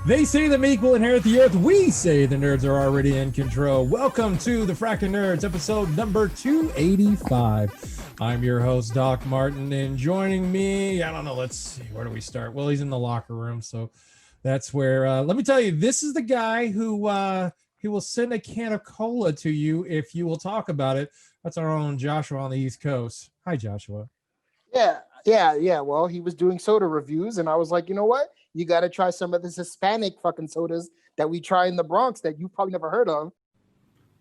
They say the meek will inherit the earth. We say the nerds are already in control. Welcome to the Frakkin Nerds, episode number 285. I'm your host, Doc Martin, and joining me, I don't know, let's see, where do we start? Well, he's in the locker room, so that's where, let me tell you, this is the guy who he will send a can of cola to you if you will talk about it. That's our own Joshua on the East Coast. Hi, Joshua. Yeah. Well, he was doing soda reviews, and I was like, you know what? You got to try some of this Hispanic fucking sodas that we try in the Bronx that you probably never heard of.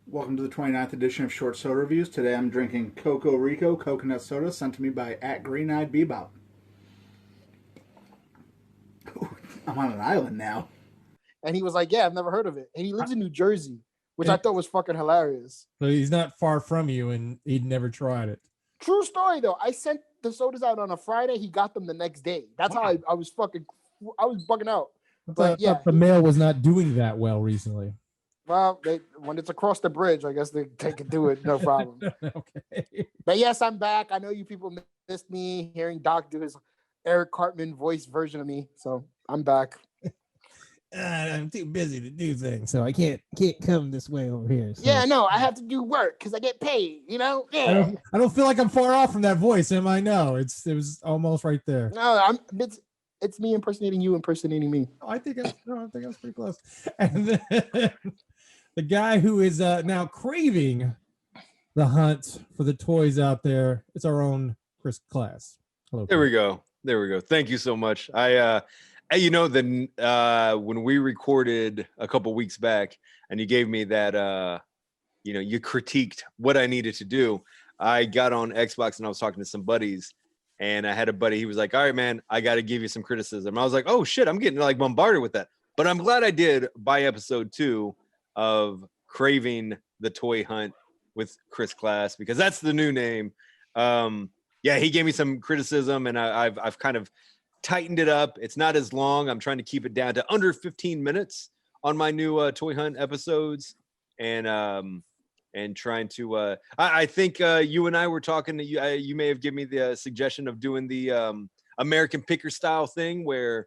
Welcome to the 29th edition of Short Soda Reviews. Today I'm drinking Coco Rico coconut soda sent to me by @GreenEyedBebop. I'm on an island now. And he was like, yeah, I've never heard of it. And he lives in New Jersey, which I thought was fucking hilarious. So he's not far from you, and he'd never tried it. True story, though. I sent the sodas out on a Friday. He got them the next day. That's how I was bugging out. But yeah, the mail was not doing that well recently. Well, when it's across the bridge, I guess they can do it, no problem. Okay. But yes, I'm back. I know you people missed me hearing Doc do his Eric Cartman voice version of me, so I'm back. I'm too busy to do things, so I can't come this way over here. So. Yeah, no, I have to do work because I get paid, you know? Yeah. I don't feel like I'm far off from that voice, am I? No, it was almost right there. No, it's me impersonating you impersonating me. Oh, I think I was pretty close. And then, the guy who is now craving the hunt for the toys out there, it's our own Chris Class. Hello. There we go. Thank you so much. When we recorded a couple weeks back and you gave me that, you critiqued what I needed to do. I got on Xbox and I was talking to some buddies, and I had a buddy. He was like, all right, man, I got to give you some criticism. I was like, oh shit, I'm getting like bombarded with that. But I'm glad I did by episode 2 of Craving the Toy Hunt with Chris Class, because that's the new name. Yeah, he gave me some criticism, and I've kind of tightened it up. It's not as long. I'm trying to keep it down to under 15 minutes on my new Toy Hunt episodes, and trying to. I think you and I were talking. You may have given me the suggestion of doing the American Picker style thing, where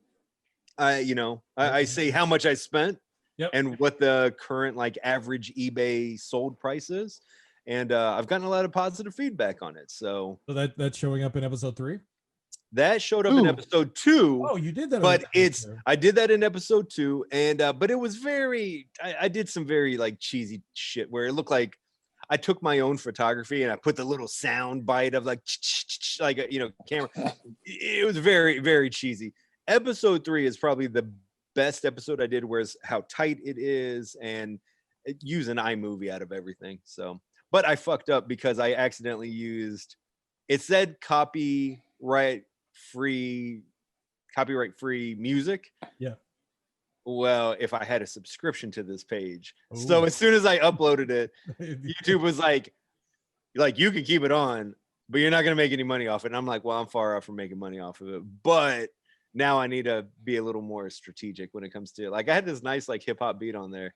I say how much I spent. Yep. And what the current like average eBay sold price is, and I've gotten a lot of positive feedback on it. So that's showing up in episode 3. That showed up in episode 2. Oh, you did that. But I did that in episode 2, and but it was I did some very like cheesy shit where it looked like I took my own photography and I put the little sound bite of like camera. It was very, very cheesy. Episode 3 is probably the best episode I did, whereas how tight it is and use an iMovie out of everything. So, but I fucked up because I accidentally used, it said copyright free music. Yeah. Well, if I had a subscription to this page. Ooh. So as soon as I uploaded it, YouTube was like you can keep it on, but you're not going to make any money off it. And I'm like, well, I'm far off from making money off of it. But now I need to be a little more strategic when it comes to, like, I had this nice like hip hop beat on there.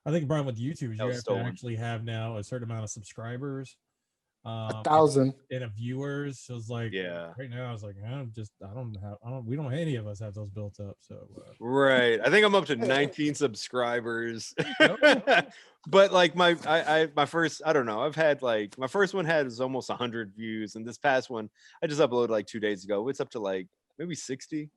I think the problem with YouTube is you have to actually have now a certain amount of subscribers, 1,000 and of viewers. So it's like, right now I was like, we don't any of us have those built up. So right, I think I'm up to 19 subscribers. But like my first, I don't know, I've had like my first one had almost 100 views, and this past one I just uploaded like 2 days ago. It's up to like maybe 60.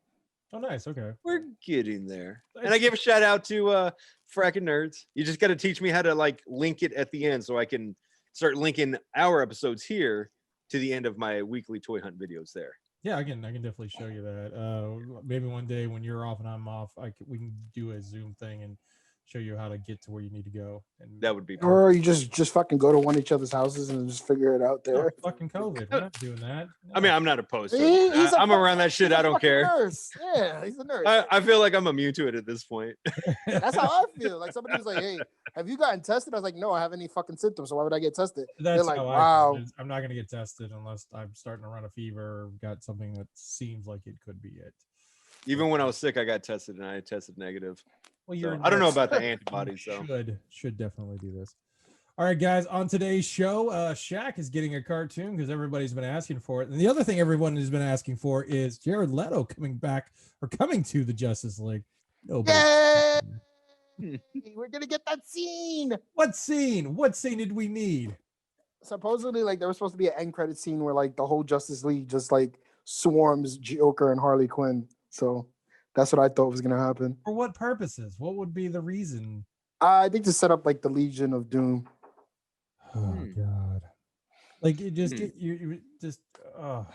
Oh, nice. Okay. We're getting there. And I give a shout out to Frakkin Nerds. You just got to teach me how to like link it at the end so I can start linking our episodes here to the end of my weekly toy hunt videos there. Yeah, I can definitely show you that. Maybe one day when you're off and I'm off, we can do a Zoom thing and show you how to get to where you need to go. And that would be perfect. Or you just fucking go to one of each other's houses and just figure it out there. Oh, fucking COVID. We're not doing that. No. I mean, I'm not opposed to it. I'm around that shit. I don't care. Nurse. Yeah, he's a nurse. I feel like I'm immune to it at this point. That's how I feel. Like somebody was like, hey, have you gotten tested? I was like, no, I have any fucking symptoms. So why would I get tested? That's They're like, how wow. I'm not going to get tested unless I'm starting to run a fever or got something that seems like it could be it. Even when I was sick, I got tested and I tested negative. Well, I don't know about the antibodies, though. Should definitely do this. All right, guys, on today's show, Shaq is getting a cartoon because everybody's been asking for it. And the other thing everyone has been asking for is Jared Leto coming back or coming to the Justice League. Nobody. Yay! We're gonna get that scene. What scene? What scene did we need? Supposedly, like there was supposed to be an end credit scene where like the whole Justice League just like swarms Joker and Harley Quinn. So that's what I thought was gonna happen. For what purposes? What would be the reason? I think to set up like the Legion of Doom. Oh God! Like you just get you just oh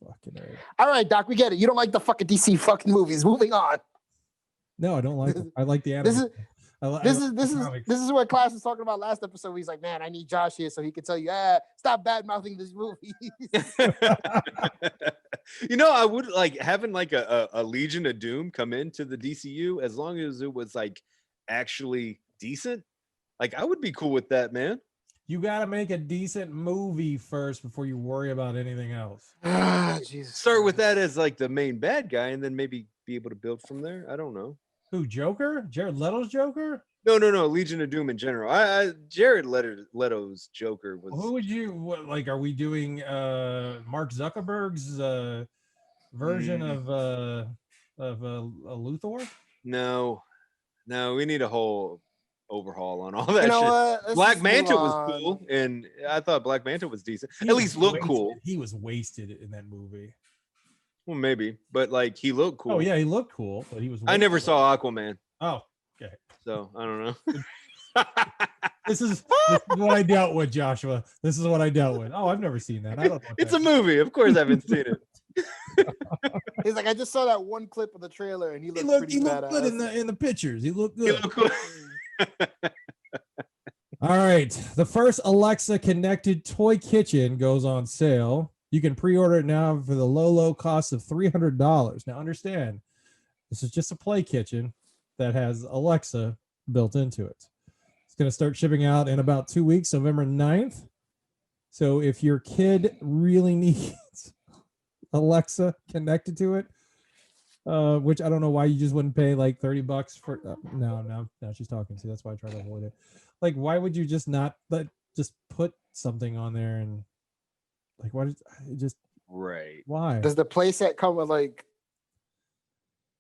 fucking A. All right, Doc, we get it. You don't like the fucking DC fucking movies. Moving on. No, I don't like it. I like the anime. This is what Class was talking about last episode. He's like, man, I need Josh here so he can tell you, stop bad mouthing this movie. You know, I would like having like a Legion of Doom come into the DCU as long as it was like actually decent. Like I would be cool with that, man. You got to make a decent movie first before you worry about anything else. Jesus. Start with that as like the main bad guy, and then maybe be able to build from there. I don't know. Who, Joker? Jared Leto's Joker? No. Legion of Doom in general. Jared Leto's Joker was. Who would you like? Are we doing Mark Zuckerberg's version of Luthor? No. We need a whole overhaul on all that shit. What? Black Manta was cool, and I thought Black Manta was decent. At least looked cool. He was wasted in that movie. Well, maybe, but like he looked cool. Oh yeah, he looked cool, but he was. I never saw Aquaman. Oh, okay. So I don't know. This is what I dealt with, Joshua. This is what I dealt with. Oh, I've never seen that. I don't know. It's a movie. Of course, I haven't seen it. He's like, I just saw that one clip of the trailer, and he looked pretty good in the pictures. He looked good. Cool. All right. The first Alexa connected toy kitchen goes on sale. You can pre-order it now for the low cost of $300. Now understand, this is just a play kitchen that has Alexa built into it. It's going to start shipping out in about 2 weeks, November 9th. So if your kid really needs Alexa connected to it, which I don't know why you just wouldn't pay like $30 for. No, she's talking to. That's why I try to avoid it. Like, why would you just not just put something on there and like why just right? Why does the playset come with like?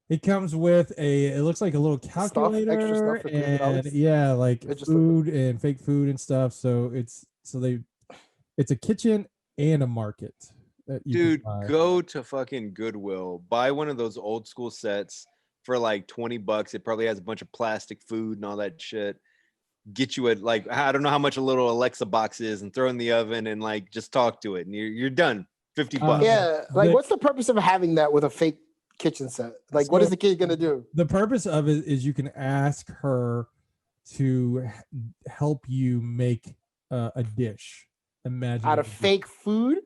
It comes with it looks like a little calculator extra stuff for and yeah, like food and fake food and stuff. So it's a kitchen and a market. Dude, go to fucking Goodwill, buy one of those old school sets for like $20. It probably has a bunch of plastic food and all that shit. Get you like I don't know how much a little Alexa box is, and throw in the oven and like just talk to it, and you're done. $50. Yeah, like what's the purpose of having that with a fake kitchen set? Like, what is the kid gonna do? The purpose of it is you can ask her to help you make a dish. Imagine out of fake food.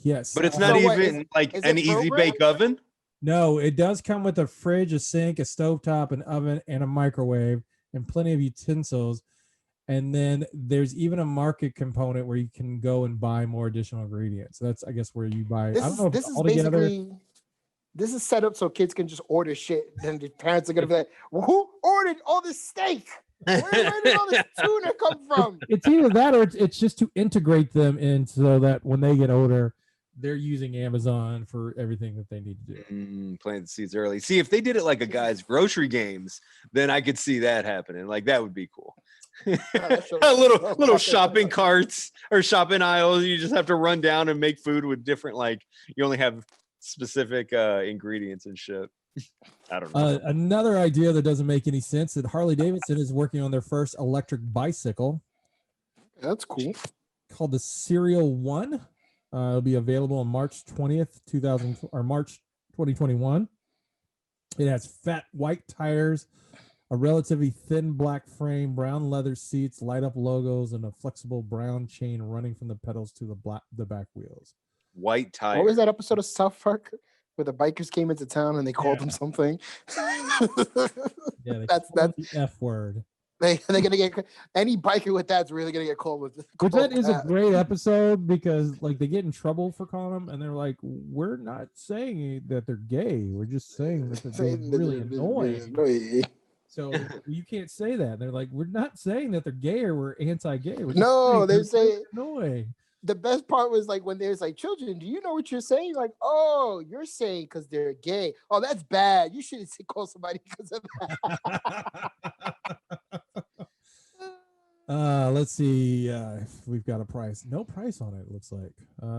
Yes, but it's not even like an easy bake oven. No, it does come with a fridge, a sink, a stovetop, an oven, and a microwave, and plenty of utensils. And then there's even a market component where you can go and buy more additional ingredients. So that's, I guess, where you buy. This is set up so kids can just order shit. Then the parents are gonna be like, well, "Who ordered all this steak? Where did all this tuna come from?" It's either that or it's just to integrate them in so that when they get older, they're using Amazon for everything that they need to do. Plant the seeds early. See, if they did it like a guy's grocery games, then I could see that happening. Like that would be cool. little shopping carts or shopping aisles. You just have to run down and make food with different, like you only have specific ingredients and shit. I don't know. Another idea that doesn't make any sense that Harley Davidson is working on their first electric bicycle. That's cool. Called the Serial One. It'll be available on March 20th, March 2021. It has fat white tires, a relatively thin black frame, brown leather seats, light up logos, and a flexible brown chain running from the pedals to the back wheels. White tires. What was that episode of South Park where the bikers came into town and they called them something? Yeah, that's the F word. They're gonna get any biker with that's really gonna get called with. That is a great episode because like they get in trouble for calling them, and they're like, "We're not saying that they're gay. We're just saying that they're really annoying." So you can't say that. They're like, we're not saying that they're gay or we're anti-gay. We're just No, saying they they're say annoying. the best part was like when there's like children. Do you know what you're saying? Like, oh, you're saying because they're gay. Oh, that's bad. You shouldn't call somebody because of that. Let's see if we've got a price. No price on it, it looks like.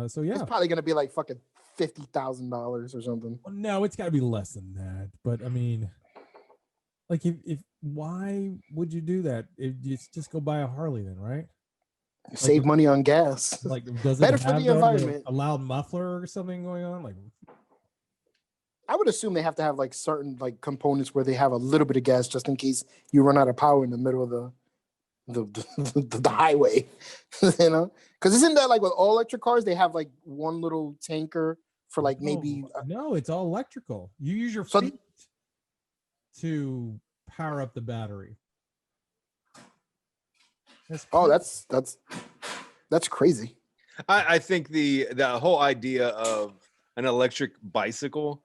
So yeah. It's probably gonna be like fucking $50,000 or something. Well, no, it's got to be less than that. But I mean, like, if why would you do that? You just go buy a Harley then, right? Save Like, money on gas. Like, does it Better have for the like, environment. a loud muffler or something going on? Like, I would assume they have to have like certain like components where they have a little bit of gas just in case you run out of power in the middle of the highway, you know? Because isn't that like with all electric cars? They have like one little tanker for like maybe. No, it's all electrical. You use your feet to power up the battery. That's crazy. I think the whole idea of an electric bicycle,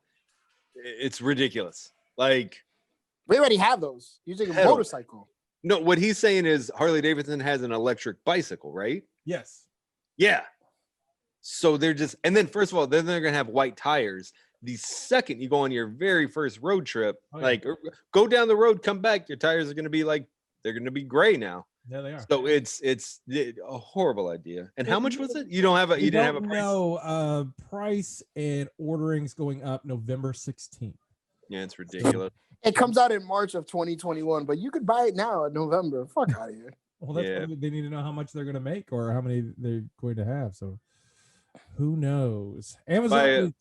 it's ridiculous. Like, we already have those using a motorcycle. No, what he's saying is Harley Davidson has an electric bicycle, right? Yes. Yeah. So they're just, and then first of all, then they're gonna have white tires. The second you go on your very first road trip, like go down the road, come back, your tires are gonna be like, they're gonna be gray now. Yeah, they are. So it's a horrible idea. And how much was it? You don't have a price? No, price and ordering's going up November 16th. Yeah, it's ridiculous. It comes out in March of 2021, but you could buy it now in November. Fuck out of here. Well, they need to know how much they're going to make or how many they're going to have. So who knows? Amazon.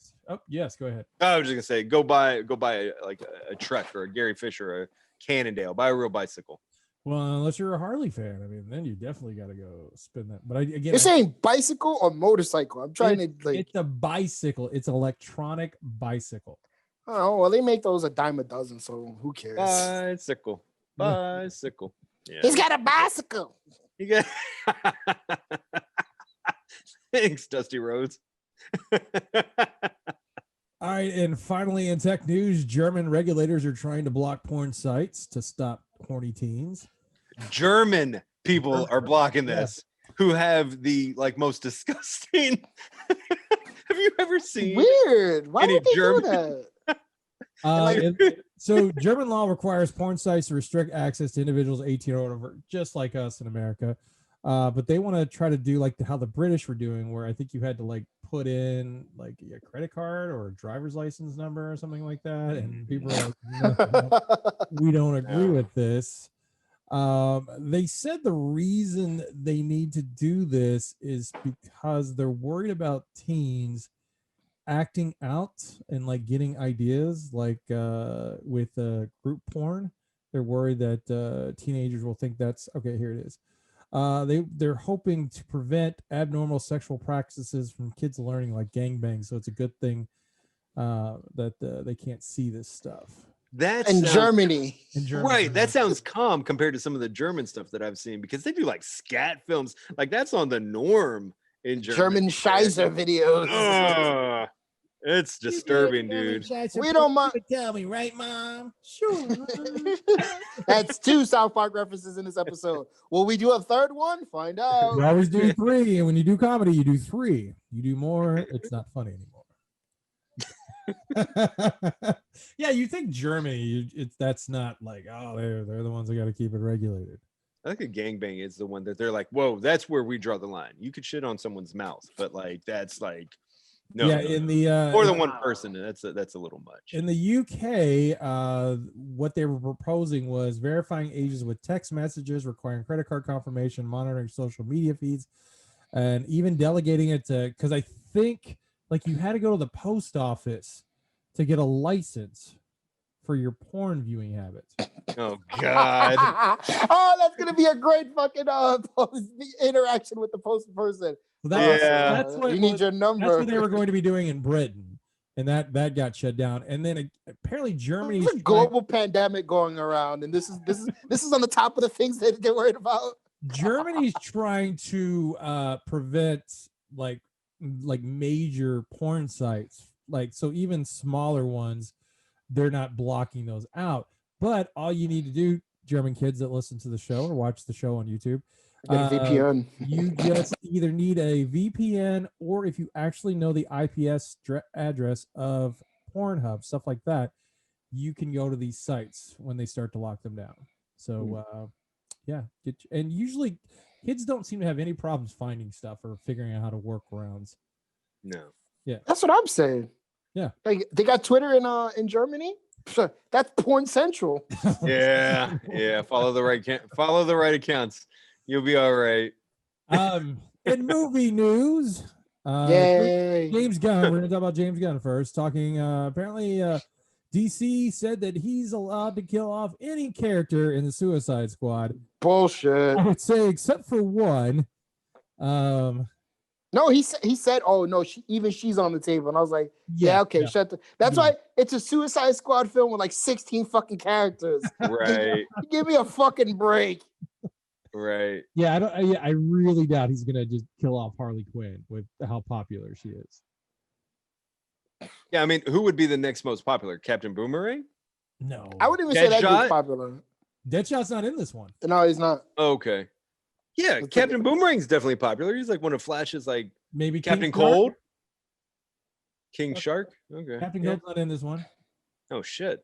Yes, go ahead. I was just gonna say, go buy a Trek or a Gary Fisher or a Cannondale. Buy a real bicycle. Well, unless you're a Harley fan, I mean, then you definitely got to go spend that. But you're saying bicycle or motorcycle? I'm trying to like. It's a bicycle. It's an electronic bicycle. Oh, well, they make those a dime a dozen, so who cares? Bicycle. Yeah. He's got a bicycle. Thanks, Dusty Rhodes. All right, and finally in tech news, German regulators are trying to block porn sites to stop horny teens. German people are blocking this, who have the most disgusting. Have you ever seen? Weird. Why would they do that? So German law requires porn sites to restrict access to individuals 18 or over, just like us in America. But they want to try to do how the British were doing, where I think you had to put in a credit card or a driver's license number or something like that. And people are like, no, we don't agree with this. They said the reason they need to do this is because they're worried about teens acting out and getting ideas with group porn. They're worried that teenagers will think that's okay. Here it is. They're hoping to prevent abnormal sexual practices from kids learning, like gangbangs. So it's a good thing that they can't see this stuff. That's in Germany. Right? That sounds calm compared to some of the German stuff that I've seen, because they do scat films. That's on the norm in German Scheiße videos. It's disturbing, dude. We don't mind. Tell me, right, Mom? Sure. That's 2 South Park references in this episode. Will we do a third one? Find out. We always do 3, and when you do comedy, you do 3. You do more, it's not funny anymore. Yeah, you think Germany? That's not they're the ones that got to keep it regulated. I think a gangbang is the one that they're whoa, that's where we draw the line. You could shit on someone's mouth, but that's no, yeah, in the more than one person, that's a little much. In the UK, what they were proposing was verifying ages with text messages, requiring credit card confirmation, monitoring social media feeds, and even delegating it to, because I think you had to go to the post office to get a license for your porn viewing habits. Oh God! Oh, that's gonna be a great fucking interaction with the post person. That's what you need your number. That's what they were going to be doing in Britain, and that got shut down. And then apparently Germany. There's a global pandemic going around, and this is on the top of the things that they're worried about. Germany's trying to prevent major porn sites, so even smaller ones, they're not blocking those out. But all you need to do, German kids that listen to the show or watch the show on YouTube, Get a VPN. you just either need a VPN, or if you actually know the IPS address of Pornhub, stuff like that, you can go to these sites when they start to lock them down. So, yeah. And usually kids don't seem to have any problems finding stuff or figuring out how to work arounds. No. Yeah. That's what I'm saying. Yeah. Like they got Twitter in Germany. That's porn central. Yeah. Follow the right accounts. You'll be all right. In movie news, Yay. James Gunn. We're gonna talk about James Gunn first. Talking apparently, DC said that he's allowed to kill off any character in the Suicide Squad. Bullshit. I would say except for one. No, he said, "Oh no, she's on the table," and I was like, "Yeah, okay, shut the." That's why it's a Suicide Squad film with like 16 fucking characters. Right. Give me a fucking break. Right. Yeah, I really doubt he's gonna just kill off Harley Quinn with how popular she is. Yeah, I mean, who would be the next most popular? Captain Boomerang? No, I wouldn't even say that Deadshot? dude's popular. Deadshot's not in this one. No, he's not. Okay. Yeah, Captain Boomerang's definitely popular. He's like one of Flash's like Maybe Captain King Shark? Cold. King Shark? Okay. Captain Yeah. Cold's not in this one. Oh shit.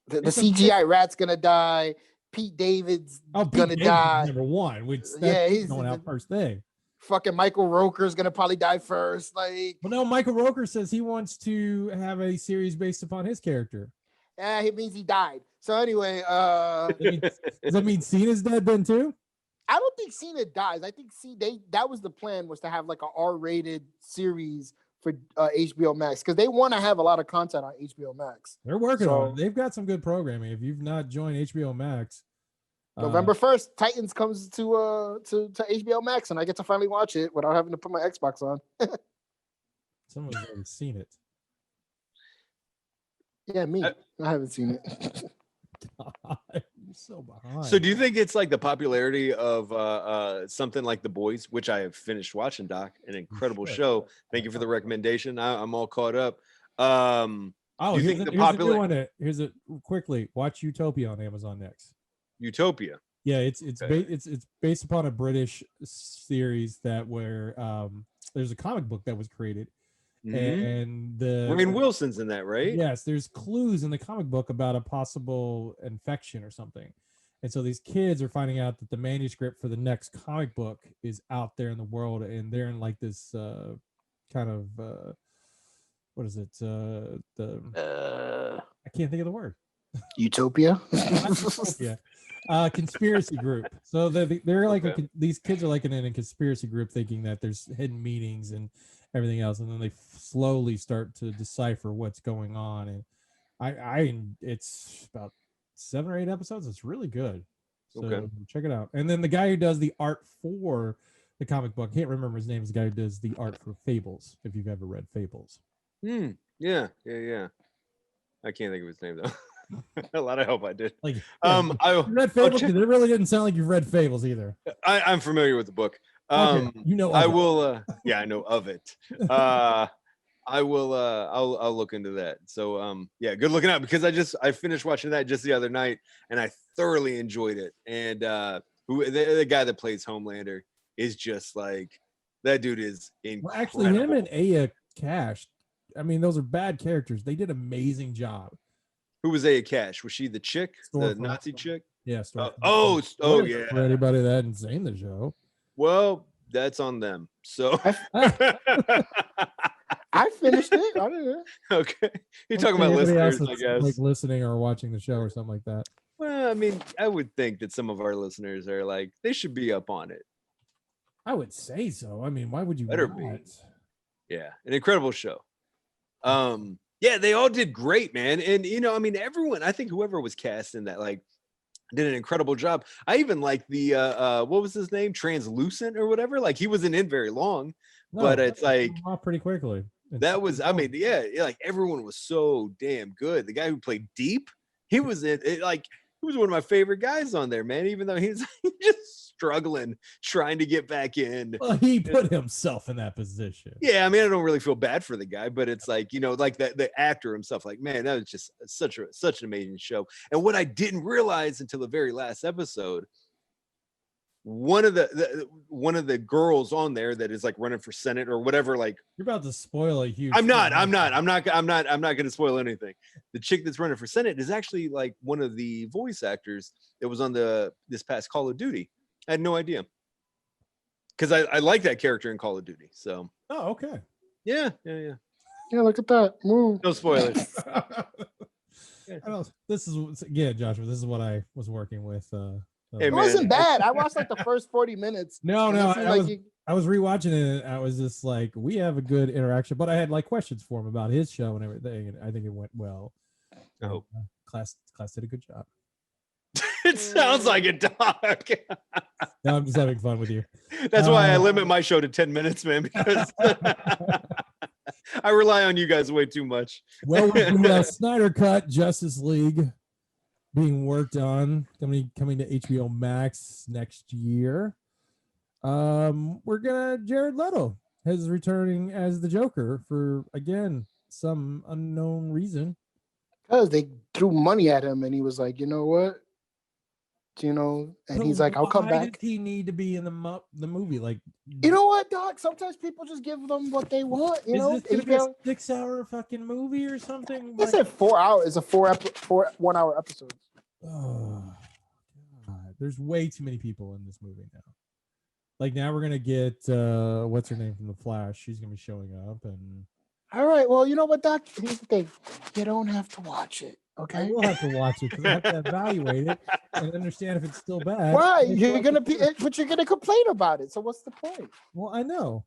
The It's a- CGI rat's gonna die. Pete David's Oh, Pete gonna Davidson die. number one. Which Yeah, he's he's going out first thing. Fucking Michael Roker's gonna probably die first. Like, Well, no, Michael Roker says he wants to have a series based upon his character. it means he died. So anyway, Does that mean Cena's dead then too? I don't think Cena dies. I think that was the plan, was to have like a R-rated series for HBO Max, because they want to have a lot of content on HBO Max. They're working on it. They've got some good programming. If you've not joined HBO Max, November 1st, Titans comes to HBO Max, and I get to finally watch it without having to put my Xbox on. Someone's already seen it. Yeah, me. I haven't seen it. You're so behind. So do you think it's like the popularity of something like The Boys, which I have finished watching, Doc? An incredible show. Thank you for the recommendation. I'm all caught up. Oh, you here's think a the new one. Here's it quickly. Watch Utopia on Amazon next. Utopia. Yeah, it's based upon a British series where there's a comic book that was created, and the Rainn Wilson's in that, right? Yes, there's clues in the comic book about a possible infection or something, and so these kids are finding out that the manuscript for the next comic book is out there in the world, and they're in like this kind of what is it? I can't think of the word. Utopia. Yeah. Conspiracy group. So they're like these kids are like in a conspiracy group, thinking that there's hidden meanings and everything else, and then they slowly start to decipher what's going on. And I it's about 7 or 8 episodes. It's really good. So check it out. And then the guy who does the art for the comic book, I can't remember his name, is the guy who does the art for Fables, if you've ever read Fables. Yeah. I can't think of his name though. A lot of help I did. Like, I read Fables, because it really didn't sound like you've read Fables either. I'm familiar with the book. Okay, you know, I will. Yeah, I know of it. I will. I'll look into that. So, yeah, good looking out, because I finished watching that just the other night, and I thoroughly enjoyed it. And the guy that plays Homelander is just like, that dude is incredible. Well, actually, him and Aya Cash, I mean, those are bad characters. They did an amazing job. Who was Aya Cash? Was she the chick, the Nazi chick? Yeah. Oh, yeah. For anybody that hadn't seen the show. Well, that's on them. So I finished it. I didn't know. Okay. You're talking about listeners, I guess. Like listening or watching the show or something like that. Well, I mean, I would think that some of our listeners are like, they should be up on it. I would say so. I mean, why would you Better not? be. Yeah, an incredible show. Yeah, they all did great, man. And I mean, everyone, I think whoever was cast in that, like, did an incredible job. I even like the what was his name? Translucent or whatever. Like, he wasn't in very long, but it's like pretty quickly. That was, I mean, yeah, like everyone was so damn good. The guy who played Deep, he was in it, like, he was one of my favorite guys on there, man. Even though he was just struggling, trying to get back in. Well, he put himself in that position. Yeah, I mean, I don't really feel bad for the guy, but it's like, like the actor himself, like, man, that was just such an amazing show. And what I didn't realize until the very last episode, one of the girls on there that is like running for Senate or whatever, like, You're about to spoil a huge. I'm not going to spoil anything. The chick that's running for Senate is actually like one of the voice actors that was on this past Call of Duty. I had no idea. Because I like that character in Call of Duty. So Oh, okay. yeah. Yeah, look at that. Move. No spoilers. This is Joshua. This is what I was working with. Hey, It wasn't bad. I watched like the first 40 minutes. No, and it seemed like I was rewatching it, and I was just like, we have a good interaction. But I had like questions for him about his show and everything, and I think it went well. Oh. Class did a good job. It sounds like a dog. No, I'm just having fun with you. That's why I limit my show to 10 minutes, man, because I rely on you guys way too much. Well, with the Snyder Cut Justice League being worked on, coming to HBO Max next year, Jared Leto is returning as the Joker for, again, some unknown reason. because they threw money at him and he was like, you know what? And he's like, I'll come back. Why did he need to be in the movie? Like, You know what, Doc? Sometimes people just give them what they want. is this gonna be a 6-hour fucking movie or something? They said 4 hours. It's a 1 hour episode. Oh, God. There's way too many people in this movie now. Like, now we're gonna get what's her name from The Flash? She's gonna be showing up, and All right. Well, you know what, Doc? Here's the thing. You don't have to watch it. I Okay. will have to watch it because I have to evaluate it and understand if it's still bad. Why? You're gonna complain about it. So what's the point? Well, I know.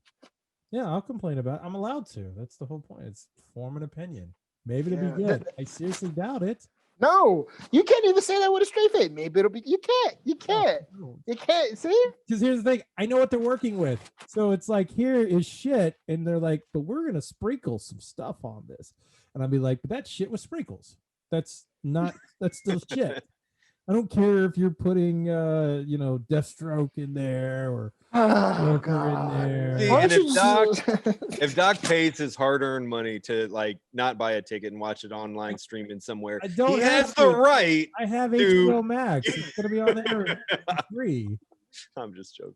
Yeah, I'll complain about it. I'm allowed to. That's the whole point. It's form an opinion. Maybe it'll be good. I seriously doubt it. No, you can't even say that with a straight face. Maybe it'll be. You can't. You can't. No. You can't. See? Because here's the thing, I know what they're working with. So it's like, here is shit, and they're like, but we're gonna sprinkle some stuff on this. And I'll be like, but that shit was sprinkles. That's still shit. I don't care if you're putting Deathstroke in there or Joker in there. See, and if Doc pays his hard-earned money to like not buy a ticket and watch it online streaming somewhere, he has the right. I have HBO Max. It's gonna be on there free. I'm just joking.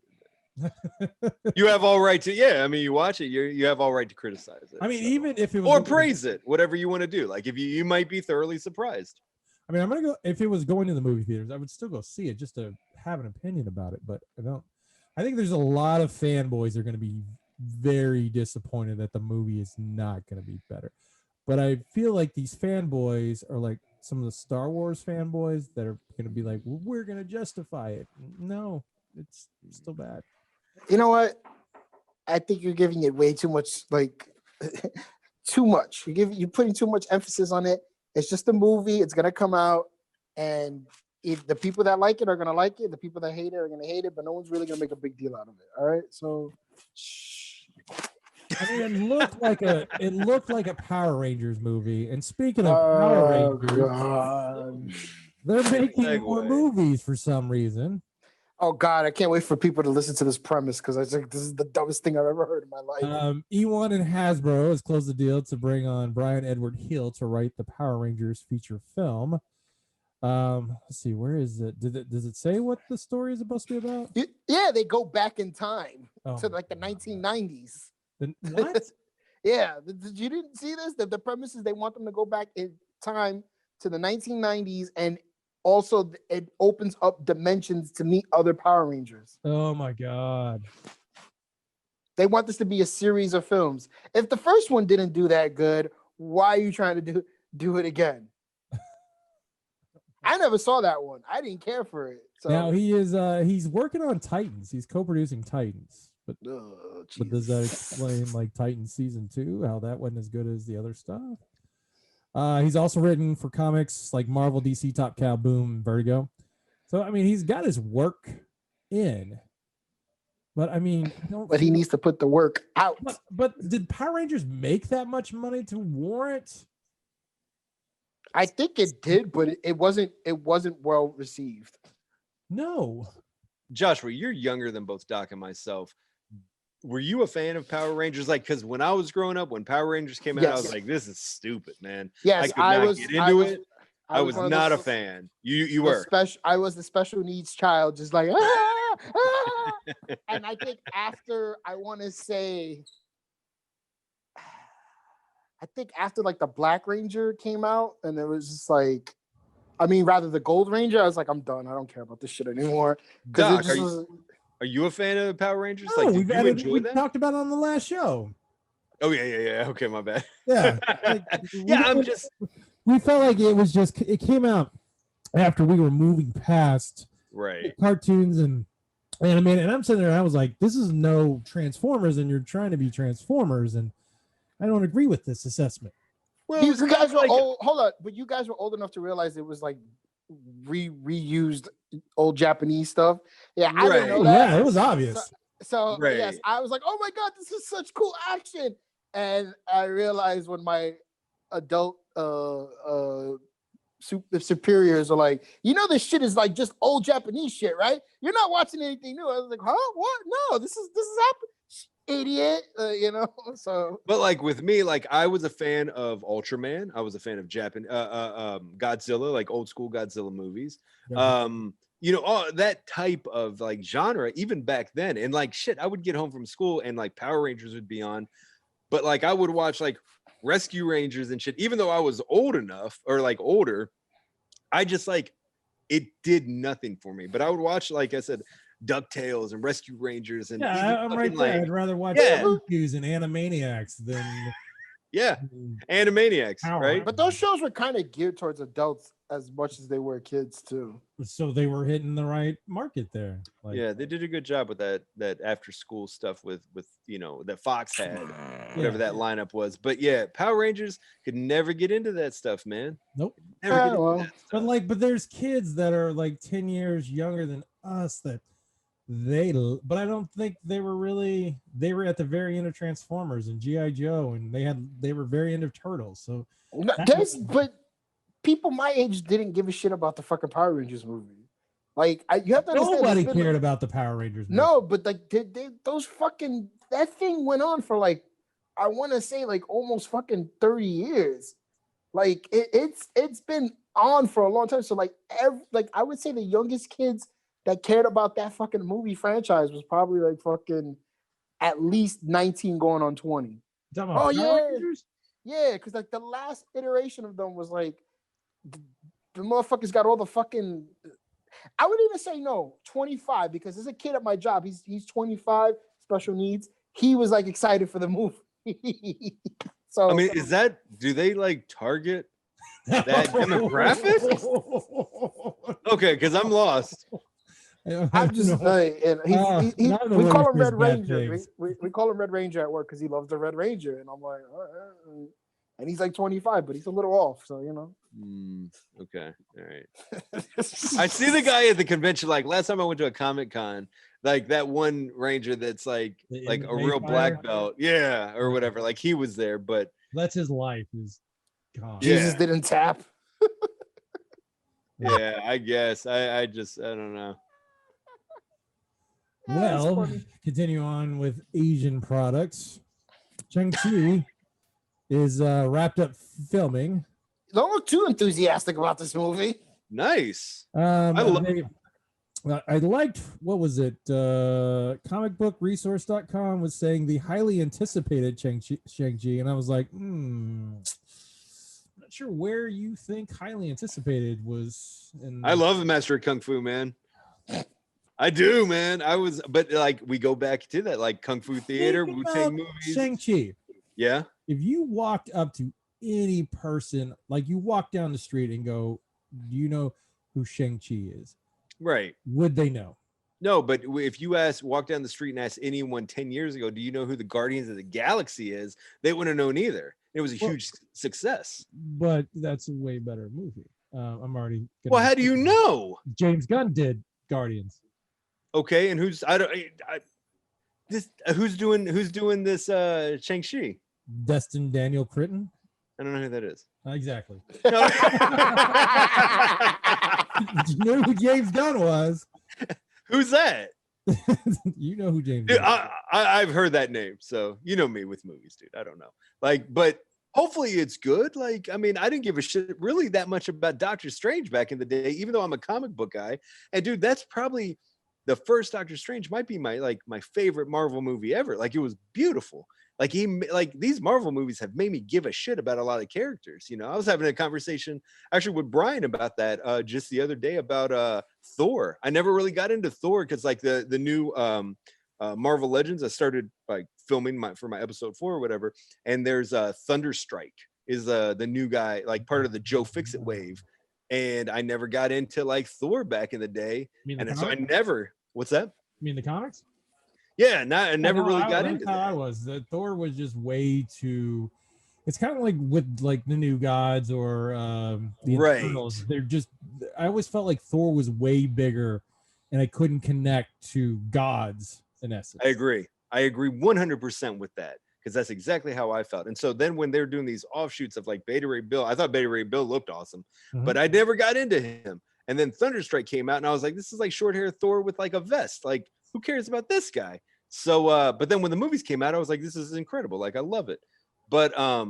You have all right to, yeah. I mean, you watch it, you have all right to criticize it. I mean, even if it was or praise it, whatever you want to do. Like if you might be thoroughly surprised. I mean, I'm gonna go if it was going to the movie theaters, I would still go see it just to have an opinion about it. But I think there's a lot of fanboys that are gonna be very disappointed that the movie is not gonna be better. But I feel like these fanboys are like some of the Star Wars fanboys that are gonna be like, well, we're gonna justify it. No, it's still bad. You know what? I think you're giving it way too much, too much. You're putting too much emphasis on it. It's just a movie. It's gonna come out, and if the people that like it are gonna like it, the people that hate it are gonna hate it. But no one's really gonna make a big deal out of it. All right, so. Shh. I mean, it looked like a Power Rangers movie. And speaking of Power Rangers, God. they're making more movies for some reason. Oh God, I can't wait for people to listen to this premise because I think this is the dumbest thing I've ever heard in my life. E1 and Hasbro has closed the deal to bring on Brian Edward Hill to write the Power Rangers feature film. Let's see, where is it? Does it say what the story is supposed to be about? Yeah, they go back in time to Oh, like the 1990s. What? Yeah, you didn't see this? The premise is they want them to go back in time to the 1990s, and also it opens up dimensions to meet other Power Rangers. Oh my God. They want this to be a series of films. If the first one didn't do that good, why are you trying to do it again? I never saw that one. I didn't care for it. So Now he's working on Titans. He's co-producing Titans. But does that explain like Titans season 2, how that wasn't as good as the other stuff? He's also written for comics like Marvel, DC, Top Cow, Boom, Vertigo. So I mean, he's got his work in. But I mean, but he needs to put the work out. But did Power Rangers make that much money to warrant? I think it did, but it wasn't well received. No. Joshua, you're younger than both Doc and myself. Were you a fan of Power Rangers? Like, because when I was growing up, when Power Rangers came out, I was like, "This is stupid, man." Yes, I could not get into it. I was not a fan. You were. I was the special needs child, just like and I think after like the Black Ranger came out, and it was just like, I mean, rather the Gold Ranger, I was like, I'm done. I don't care about this shit anymore. Doc, are you a fan of Power Rangers? No, like, we talked about it on the last show. Oh yeah. Okay, my bad. Yeah, we felt like it came out after we were moving past cartoons and animated, and I'm sitting there and I was like, this is no Transformers, and you're trying to be Transformers, and I don't agree with this assessment. Well, you guys were old. Hold on, but you guys were old enough to realize it was like reused old Japanese stuff. Yeah, I didn't know that. Yeah, it was obvious. So yes, I was like, oh my god, this is such cool action. And I realized when my adult superiors are like, this shit is like just old Japanese shit, right? You're not watching anything new. I was like, huh? What? No, this is happening, idiot. So. But like with me, like I was a fan of Ultraman. I was a fan of Godzilla, like old school Godzilla movies. Yeah. That type of like genre, even back then. And like shit, I would get home from school and like Power Rangers would be on. But like I would watch like Rescue Rangers and shit, even though I was old enough or like older, I just like it did nothing for me. But I would watch, like I said, DuckTales and Rescue Rangers and I'm right there. I'd rather watch Rescues and Animaniacs than Animaniacs, right? But those shows were kind of geared towards adults as much as they were kids too. So they were hitting the right market there. Like, yeah, they did a good job with that after school stuff with that Fox had, whatever that lineup was. But yeah, Power Rangers could never get into that stuff, man. Nope. But there's kids that are like 10 years younger than us but I don't think they were at the very end of Transformers and G.I. Joe, and they were very into Turtles. So but people my age didn't give a shit about the fucking Power Rangers movie. Like, you have to understand. Nobody cared about the Power Rangers movie. No, but like that thing went on for like, I want to say like almost fucking 30 years. Like it's been on for a long time. So like I would say the youngest kids that cared about that fucking movie franchise was probably like fucking at least 19 going on 20. Oh yeah, because like the last iteration of them was like the motherfuckers got all the fucking. I would even say 25, because there's a kid at my job. He's 25, special needs. He was like excited for the movie. So I mean, do they like target that demographic? Okay, because I'm lost. I'm just we call him Red Ranger. We call him Red Ranger at work because he loves the Red Ranger, and I'm like, all right. And he's like 25, but he's a little off, so Okay, all right. I see the guy at the convention. Like last time I went to a Comic-Con, like that one Ranger that's like a real black belt, or whatever. Like he was there, but that's his life is gone. Jesus didn't tap. Yeah, I guess. I don't know. Well, continue on with Asian products. Shang-Chi is wrapped up filming. Don't look too enthusiastic about this movie. Nice. I liked, what was it? Comicbookresource.com was saying the highly anticipated Shang-Chi, and I was like, not sure where you think highly anticipated was. I love the Master of Kung Fu, man. I do, man. But like we go back to that, like Kung Fu Theater, Wu-Tang movies. Shang-Chi. Yeah. If you walked up to any person, like you walk down the street and go, do you know who Shang-Chi is? Right. Would they know? No, but if you walk down the street and ask anyone 10 years ago, do you know who the Guardians of the Galaxy is? They wouldn't have known either. It was a huge success. But that's a way better movie. I'm already. Well, how do you know? James Gunn did Guardians. Okay, and who's doing this Shang-Chi? Destin Daniel Critton. I don't know who that is. Exactly. You knew who James Gunn was. Who's that? You know who James Dude, is. I've heard that name, so you know me with movies, dude. I don't know, like, but hopefully it's good. Like, I mean, I didn't give a shit really that much about Doctor Strange back in the day, even though I'm a comic book guy. And dude, that's probably the first Doctor Strange might be my favorite Marvel movie ever. Like, it was beautiful. Like these Marvel movies have made me give a shit about a lot of characters. You know, I was having a conversation actually with Brian about that just the other day about Thor. I never really got into Thor because like the new Marvel Legends, I started like filming for my episode 4 or whatever. And there's Thunderstrike is the new guy, like part of the Joe Fixit wave. And I never got into like Thor back in the day. And so I never, what's that? You mean the comics? Yeah, I never really got into that. I was. The Thor was just way too. It's kind of like with like the New Gods or the Eternals. They're just. I always felt like Thor was way bigger, and I couldn't connect to gods in essence. I agree 100% with that because that's exactly how I felt. And so then when they're doing these offshoots of like Beta Ray Bill, I thought Beta Ray Bill looked awesome, but I never got into him. And then Thunderstrike came out, and I was like, this is like short hair Thor with like a vest. Like, who cares about this guy? So, but then when the movies came out, I was like, this is incredible. Like, I love it. But I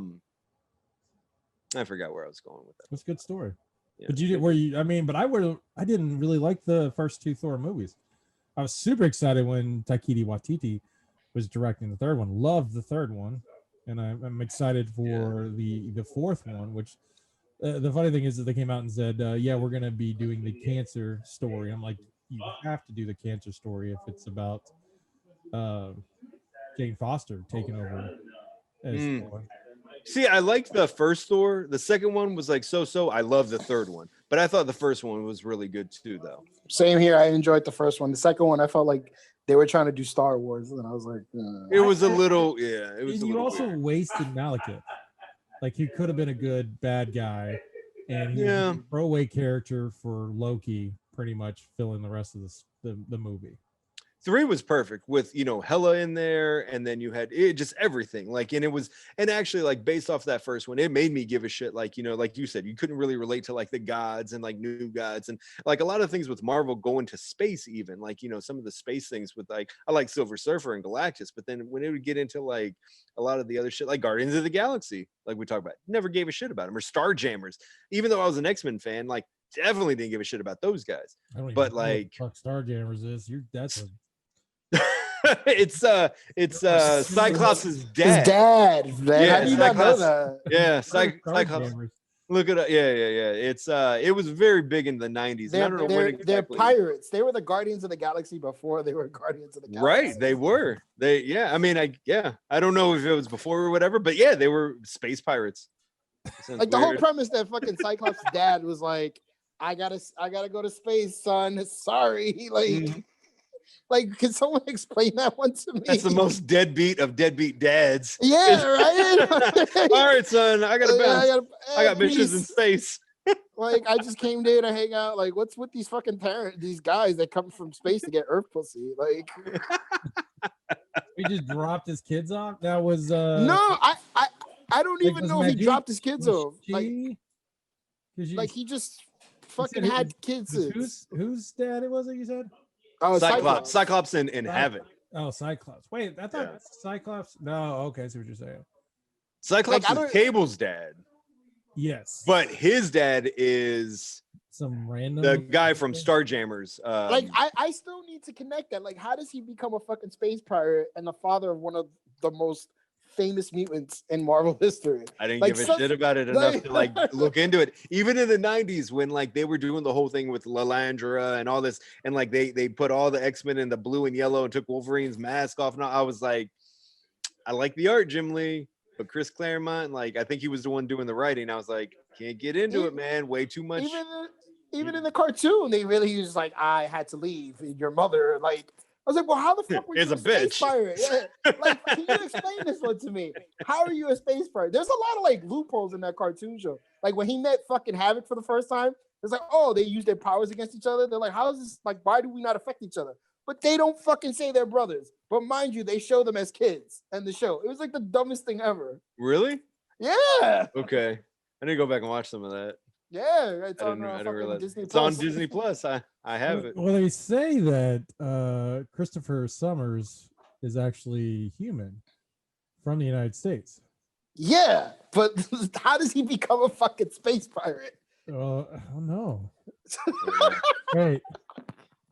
forgot where I was going with that. It's a good story. Yeah. But I didn't really like the first 2 Thor movies. I was super excited when Taika Waititi was directing the third one. Loved the third one. And I'm excited for the fourth one, which the funny thing is that they came out and said, yeah, we're going to be doing the cancer story. I'm like, you have to do the cancer story if it's about Jane Foster taking over as Thor. See, I liked the first Thor. The second one was like so. I love the third one, but I thought the first one was really good too, though. Same here. I enjoyed the first one. The second one, I felt like they were trying to do Star Wars, and I was like, it was a little, yeah. It was. You also wasted Malekith. Like, he could have been a good bad guy, and he was a throwaway character for Loki, pretty much filling the rest of the movie. 3 was perfect with, you know, Hela in there, and then you had it just everything like, and actually like based off that first one, it made me give a shit. Like, you know, like you said, you couldn't really relate to like the gods and like new gods and like a lot of things with Marvel going to space, even like, you know, some of the space things with like, I like Silver Surfer and Galactus, but then when it would get into like a lot of the other shit, like Guardians of the Galaxy, like we talked about, never gave a shit about them, or Starjammers, even though I was an X-Men fan, like definitely didn't give a shit about those guys. But like, what Starjammers is that's a it's Cyclops' dad. His dad, man. Yeah, How do you not know that? Yeah, Cyclops. Look it up. Yeah. It's it was very big in the 90s. They're pirates. They were the Guardians of the Galaxy before they were Guardians of the Galaxy. Right, they were. I mean, I don't know if it was before or whatever, but yeah, they were space pirates. Like the whole premise that fucking Cyclops' dad was like, I gotta go to space, son. Sorry. Like, like, can someone explain that one to me? That's the most deadbeat of deadbeat dads. Yeah, right. All right, son. I gotta bounce. I got missions in space. Like, I just came there to hang out. Like, what's with these fucking these guys that come from space to get Earth pussy? Like, he just dropped his kids off. That was no, I don't even know if he dropped his kids off. Like he just fucking had kids. Whose dad it was that you said? Oh, Cyclops and Havoc. Oh, Cyclops. Wait, I thought Cyclops. No, okay, I see what you're saying. Cyclops is Cable's dad. Yes. But his dad is some random the guy from Starjammers. Like, I still need to connect that. Like, how does he become a fucking space pirate and the father of one of the most famous mutants in Marvel history? I didn't give a shit about it enough to like look into it. Even in the 90s when like they were doing the whole thing with Lilandra and all this, and like they put all the X-Men in the blue and yellow and took Wolverine's mask off. And I was like, I like the art, Jim Lee, but Chris Claremont, like I think he was the one doing the writing. I was like, can't get into it, man. Way too much. Even in the cartoon, they really was like, I had to leave. Your mother, like. I was like, well, how the fuck were you a space pirate? Yeah. Like, can you explain this one to me? How are you a space pirate? There's a lot of like loopholes in that cartoon show. Like when he met fucking Havoc for the first time, it's like, oh, they use their powers against each other. They're like, how is this? Like, why do we not affect each other? But they don't fucking say they're brothers. But mind you, they show them as kids in the show. It was like the dumbest thing ever. Really? Yeah. Okay. I need to go back and watch some of that. Yeah, it's I on didn't fucking realize Disney it's Plus. on Disney Plus. I have it. Well, they say that Christopher Summers is actually human from the United States. Yeah, but how does he become a fucking space pirate? I don't know. Wait.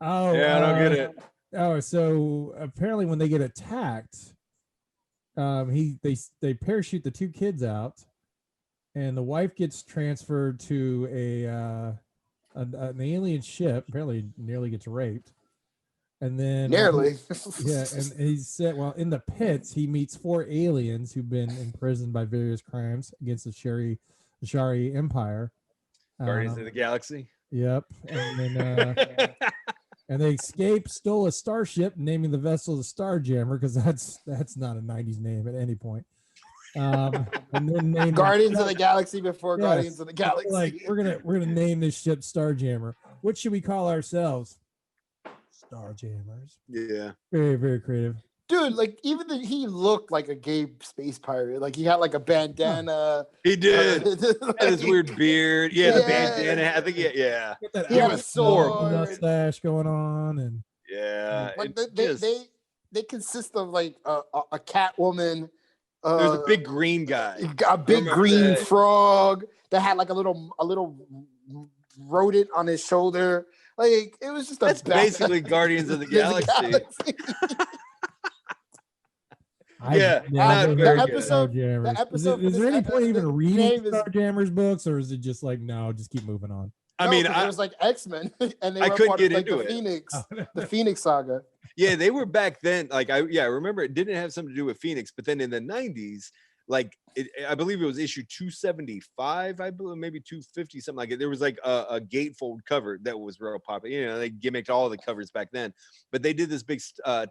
Oh, Yeah, I don't get it. Oh, so apparently when they get attacked, they parachute the two kids out, and the wife gets transferred to an alien ship. Apparently, nearly gets raped, and then Nearly. yeah, and he said, well, in the pits, he meets four aliens who've been imprisoned by various crimes against the Shari Empire. Guardians of the Galaxy. Yep, and then and they escaped, stole a starship, naming the vessel the Starjammer because that's not a '90s name at any point. And then named Guardians of the Galaxy before Guardians of the Galaxy. Like we're gonna name this ship Starjammer. What should we call ourselves? Starjammers. Yeah. Very, very creative. Dude, like even he looked like a gay space pirate. Like he had like a bandana. He did. Like, Had his weird beard. Yeah, the Yeah. bandana. I think yeah. Get that He had a Alex sword. mustache going on, and Yeah. like it they, just- they consist of like a cat woman. there's a big green guy. A big remember green that. frog that had like a little rodent on his shoulder. Like it was just That's basically Guardians of the Galaxy. Yeah, not very good. Starjammers. episode Is there any point even the reading name is- Starjammers books, or is it just like no, just keep moving on? I No, mean, 'cause it was like X-Men, and they I were couldn't part get of like into the it. Phoenix, the Phoenix saga. yeah, they were back then. Like I remember it didn't have something to do with Phoenix, but then in the 90s, like I believe it was issue 275, I believe maybe 250, something like it. There was like a gatefold cover that was real popular. You know, they gimmicked all the covers back then, but they did this big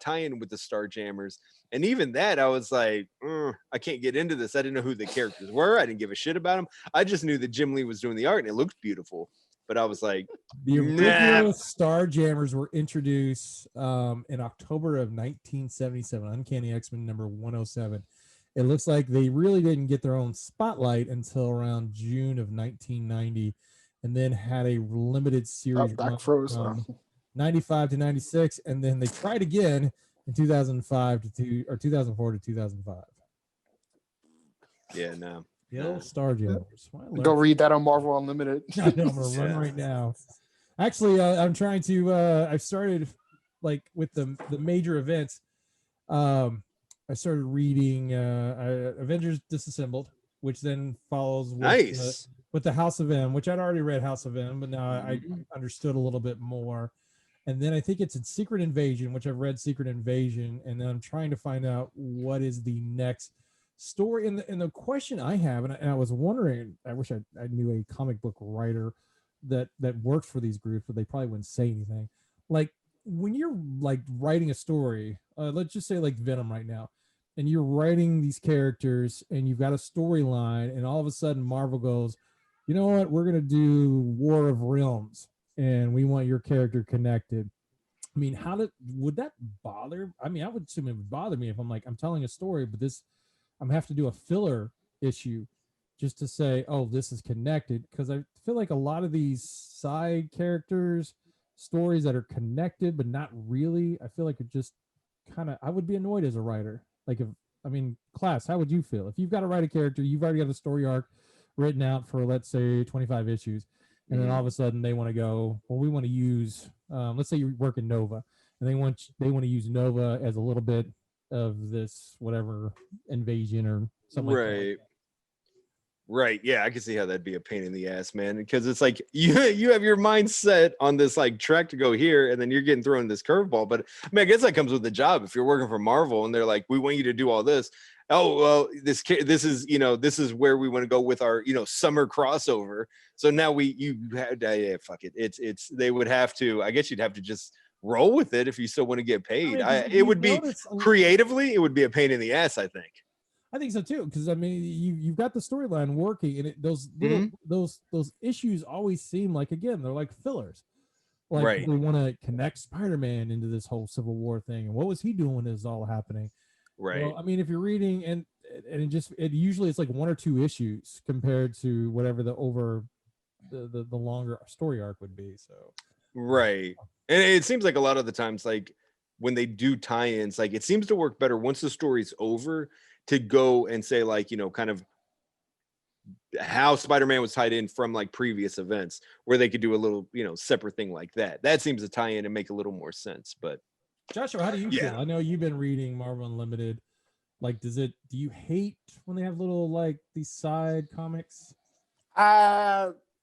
tie-in with the Starjammers, and even that I was like, I can't get into this. I didn't know who the characters were. I didn't give a shit about them. I just knew that Jim Lee was doing the art and it looked beautiful. But I was like, The nah. original Starjammers were introduced in October of 1977, Uncanny X-Men number 107. It looks like they really didn't get their own spotlight until around June of 1990, and then had a limited series Back froze. from 95 to 96, and then they tried again in 2004 to 2005. Yeah, no. The old Starjammers. Go read that on Marvel Unlimited. I know, I'm gonna run right now. Actually, I'm trying to. I've started like with the major events. I started reading Avengers Disassembled, which then follows with the House of M, which I'd already read House of M, but now I understood a little bit more. And then I think it's in Secret Invasion, which I've read Secret Invasion, and then I'm trying to find out what is the next story. And the question I have, and I was wondering, I wish I knew a comic book writer that worked for these groups, but they probably wouldn't say anything. Like when you're like writing a story, let's just say like Venom right now, and you're writing these characters and you've got a storyline, and all of a sudden Marvel goes, you know what, we're gonna do War of Realms, and we want your character connected. I mean, would that bother? I mean, I would assume it would bother me if I'm like, I'm telling a story, but I'm have to do a filler issue just to say, oh, this is connected. Because I feel like a lot of these side characters, stories that are connected, but not really, I feel like it just kind of, I would be annoyed as a writer. Like Class, how would you feel? If you've got to write a character, you've already got a story arc written out for, let's say, 25 issues. And then all of a sudden they want to go, well, we want to use, let's say you work in Nova, and they want to use Nova as a little bit of this whatever invasion or something like that. Right. Yeah, I can see how that'd be a pain in the ass, man. Because it's like you have your mind set on this like track to go here, and then you're getting thrown this curveball. But I mean, I guess that comes with the job. If you're working for Marvel and they're like, we want you to do all this. Oh well, this is this is where we want to go with our summer crossover. So now fuck it. It's they would have to. I guess you'd have to just roll with it if you still want to get paid. It would be creatively, it would be a pain in the ass, I think. I think so too, because I mean, you've got the storyline working, and those issues always seem like, again, they're like fillers. Like they want to connect Spider-Man into this whole Civil War thing, and what was he doing when this is all happening? Right. Well, I mean, if you're reading and it usually it's like one or two issues compared to whatever the over the longer story arc would be. So Right. And it seems like a lot of the times, like when they do tie-ins, like it seems to work better once the story's over to go and say, like, kind of how Spider-Man was tied in from like previous events, where they could do a little, separate thing like that. That seems to tie in and make a little more sense. But Joshua, how do you feel? I know you've been reading Marvel Unlimited. Like, do you hate when they have little like these side comics?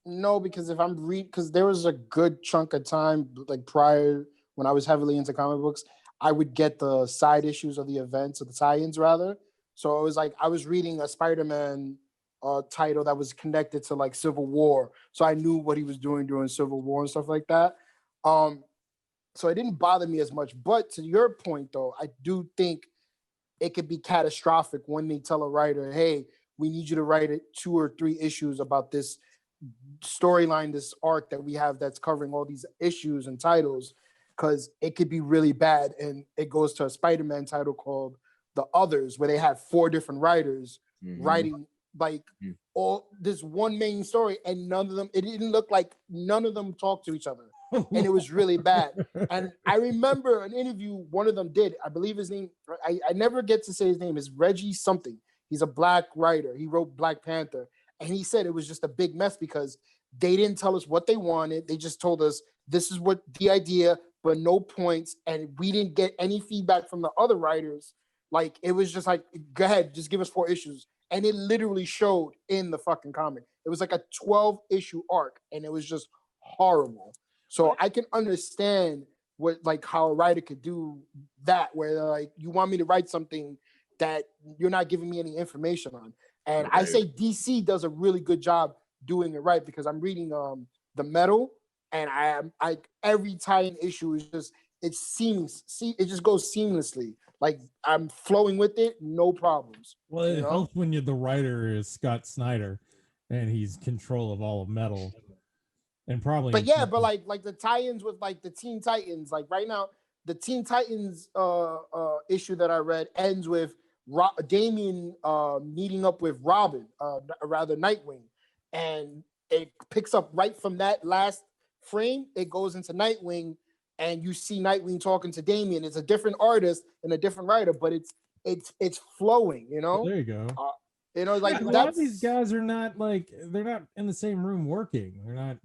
No, because if I'm because there was a good chunk of time like prior when I was heavily into comic books, I would get the side issues of the events or the tie-ins rather. So it was like I was reading a Spider-Man title that was connected to like Civil War, so I knew what he was doing during Civil War and stuff like that. So it didn't bother me as much. But to your point, though, I do think it could be catastrophic when they tell a writer, "Hey, we need you to write 2 or 3 issues about this storyline, this arc that we have that's covering all these issues and titles," because it could be really bad. And it goes to a Spider-Man title called The Others, where they have 4 different writers writing like all this one main story, and it didn't look like none of them talked to each other. And it was really bad. And I remember an interview one of them did. I believe his name, I never get to say his name, is Reggie something. He's a black writer. He wrote Black Panther. And he said it was just a big mess because they didn't tell us what they wanted. They just told us this is what the idea, but no points. And we didn't get any feedback from the other writers. Like, it was just like, go ahead, just give us 4 issues. And it literally showed in the fucking comic. It was like a 12-issue arc, and it was just horrible. So I can understand how a writer could do that, where they're like, you want me to write something that you're not giving me any information on. And I say DC does a really good job doing it right, because I'm reading The Metal, and I every tie-in issue is just it just goes seamlessly. Like, I'm flowing with it, no problems. Well, it helps when the writer is Scott Snyder, and he's control of all of metal, and probably. But yeah, but like the tie-ins with like the Teen Titans, like right now, the Teen Titans issue that I read ends with Damian meeting up with Robin, rather Nightwing, and it picks up right from that last frame. It goes into Nightwing, and you see Nightwing talking to Damian. It's a different artist and a different writer, but it's flowing. Well, there you go. Like a lot of these guys are not like they're not in the same room working. They're not.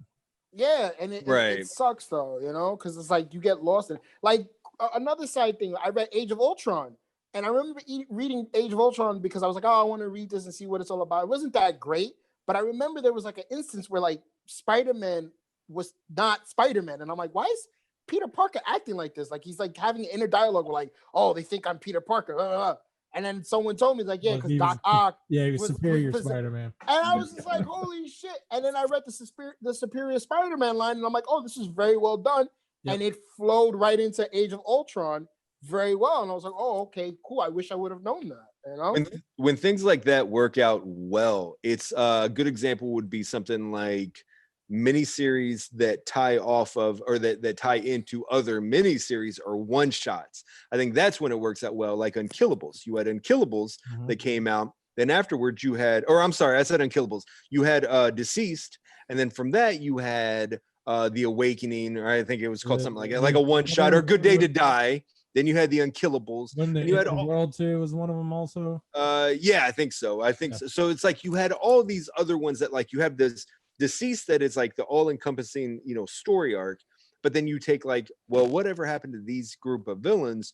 Yeah, and it sucks though, because it's like you get lost in it. Like another side thing. I read Age of Ultron. And I remember reading Age of Ultron because I was like, oh, I want to read this and see what it's all about. It wasn't that great, but I remember there was like an instance where like Spider-Man was not Spider-Man. And I'm like, why is Peter Parker acting like this? Like, he's like having an inner dialogue with like, oh, they think I'm Peter Parker. And then someone told me, like, yeah, because Doc Ock. Yeah, he was superior Spider-Man. And I was just like, holy shit. And then I read the superior Spider-Man line, and I'm like, oh, this is very well done. Yep. And it flowed right into Age of Ultron very well, and I was like, oh, okay, cool. I wish I would have known that. When things like that work out well, it's a good example would be something like miniseries that tie off of or that tie into other miniseries or one shots. I think that's when it works out well. Like Unkillables, you had Unkillables that came out. Then afterwards you had, or I'm sorry, I said Unkillables. You had Deceased, and then from that you had The Awakening, or I think it was called something like that, like a one shot, or Good Day to Die. Then you had the Unkillables. When you had World 2 was one of them also. Yeah, I think so. So. So it's like you had all these other ones that like you have this Deceased that is like the all-encompassing, story arc. But then you take like, well, whatever happened to these group of villains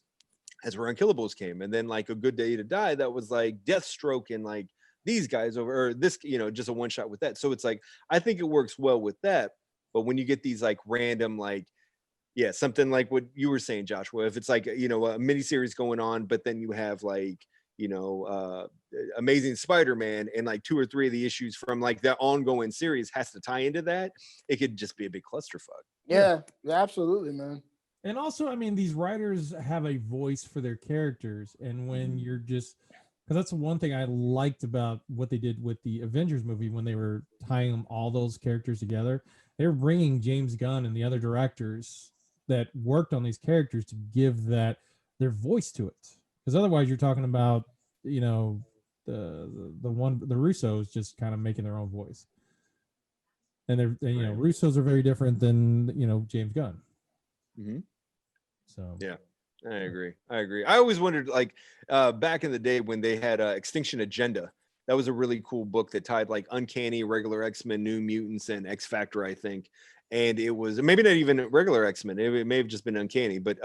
as where Unkillables came, and then like A Good Day to Die, that was like Deathstroke and like these guys over, or this, just a one shot with that. So it's like I think it works well with that. But when you get these like random like. Yeah, something like what you were saying, Joshua. If it's like, a miniseries going on, but then you have like, Amazing Spider-Man, and like 2 or 3 of the issues from like that ongoing series has to tie into that, it could just be a big clusterfuck. Yeah, absolutely, man. And also, I mean, these writers have a voice for their characters. And when you're just, because that's one thing I liked about what they did with the Avengers movie when they were tying all those characters together, they were bringing James Gunn and the other directors that worked on these characters to give their voice to it, because otherwise you're talking about the Russos just kind of making their own voice. and Russos are very different than James Gunn. Mm-hmm. So yeah, I agree. I always wondered, like, back in the day when they had Extinction Agenda. That was a really cool book that tied like Uncanny, regular X-Men, New Mutants, and X Factor, I think. And it was maybe not even regular X-Men. It may have just been Uncanny, but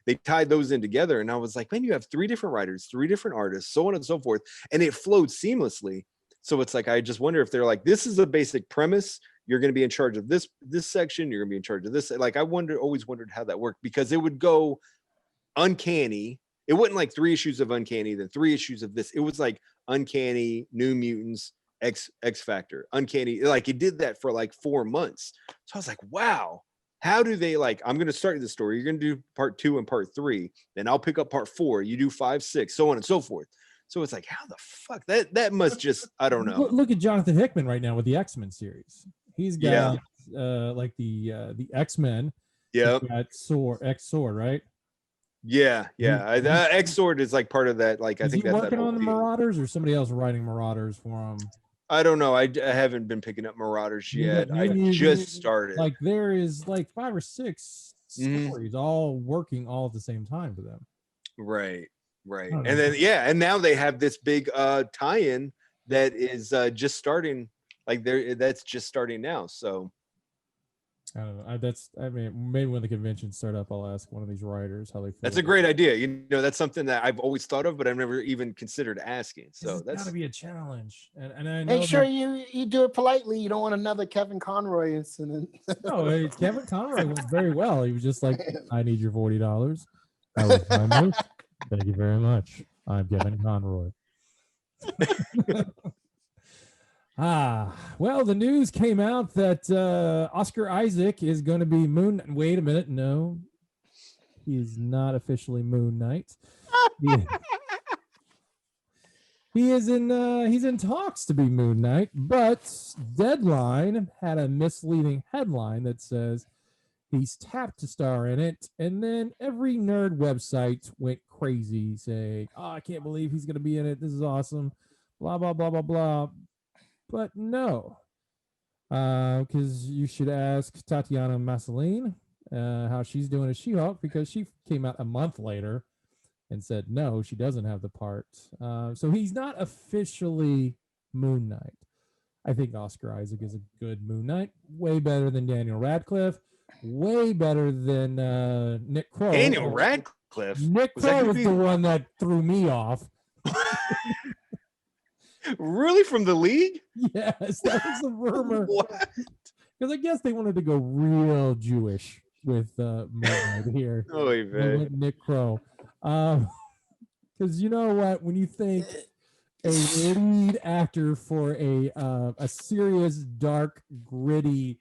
they tied those in together. And I was like, man, you have 3 different writers, 3 different artists, so on and so forth. And it flowed seamlessly. So it's like, I just wonder if they're like, this is a basic premise. You're going to be in charge of this section. You're going to be in charge of this. Like, I always wondered how that worked, because it would go Uncanny. It wasn't like 3 issues of Uncanny, then 3 issues of this. It was like Uncanny, New Mutants, X Factor, Uncanny. Like, it did that for like 4 months. So I was like, wow, how do they, like, I'm going to start the story. You're going to do part 2 and part 3. Then I'll pick up part 4. You do 5, 6, so on and so forth. So it's like, how the fuck that must just, I don't know. Look at Jonathan Hickman right now with the X-Men series. He's got like the X-Men. Yeah. Got X-Sword, right? Yeah. X-Sword is like part of that. Like, I think that's that working on the Marauders, or somebody else writing Marauders for him. I don't know. I haven't been picking up Marauders yet. I just started. Like, there is like 5 or 6 stories all working all at the same time for them. Right. And then and now they have this big tie-in that is just starting. Like, that's just starting now. So I don't know. Maybe when the conventions start up, I'll ask one of these writers how they feel. That's a great idea. That's something that I've always thought of, but I've never even considered asking. So that's got to be a challenge. And I know make sure you do it politely. You don't want another Kevin Conroy incident. No, Kevin Conroy went very well. He was just like, I need your $40. That was my move. Thank you very much. I'm Kevin Conroy. Well, the news came out that Oscar Isaac is going to be Wait a minute, no, he's not officially Moon Knight. He's in talks to be Moon Knight, but Deadline had a misleading headline that says he's tapped to star in it, and then every nerd website went crazy saying, "Oh, I can't believe he's going to be in it. This is awesome." Blah blah blah blah blah. But no, because you should ask Tatiana Maslany how she's doing as She-Hulk, because she came out a month later and said no, she doesn't have the part. So he's not officially Moon Knight. I think Oscar Isaac is a good Moon Knight, way better than Daniel Radcliffe, way better than Nick Kroll. Daniel Radcliffe? Nick Kroll was the one that threw me off. Really? From the League? Yes, that was the rumor. What? Because I guess they wanted to go real Jewish with Moon Knight here. Oh, Nick Kroll. Because you know what? When you think a lead actor for a serious, dark, gritty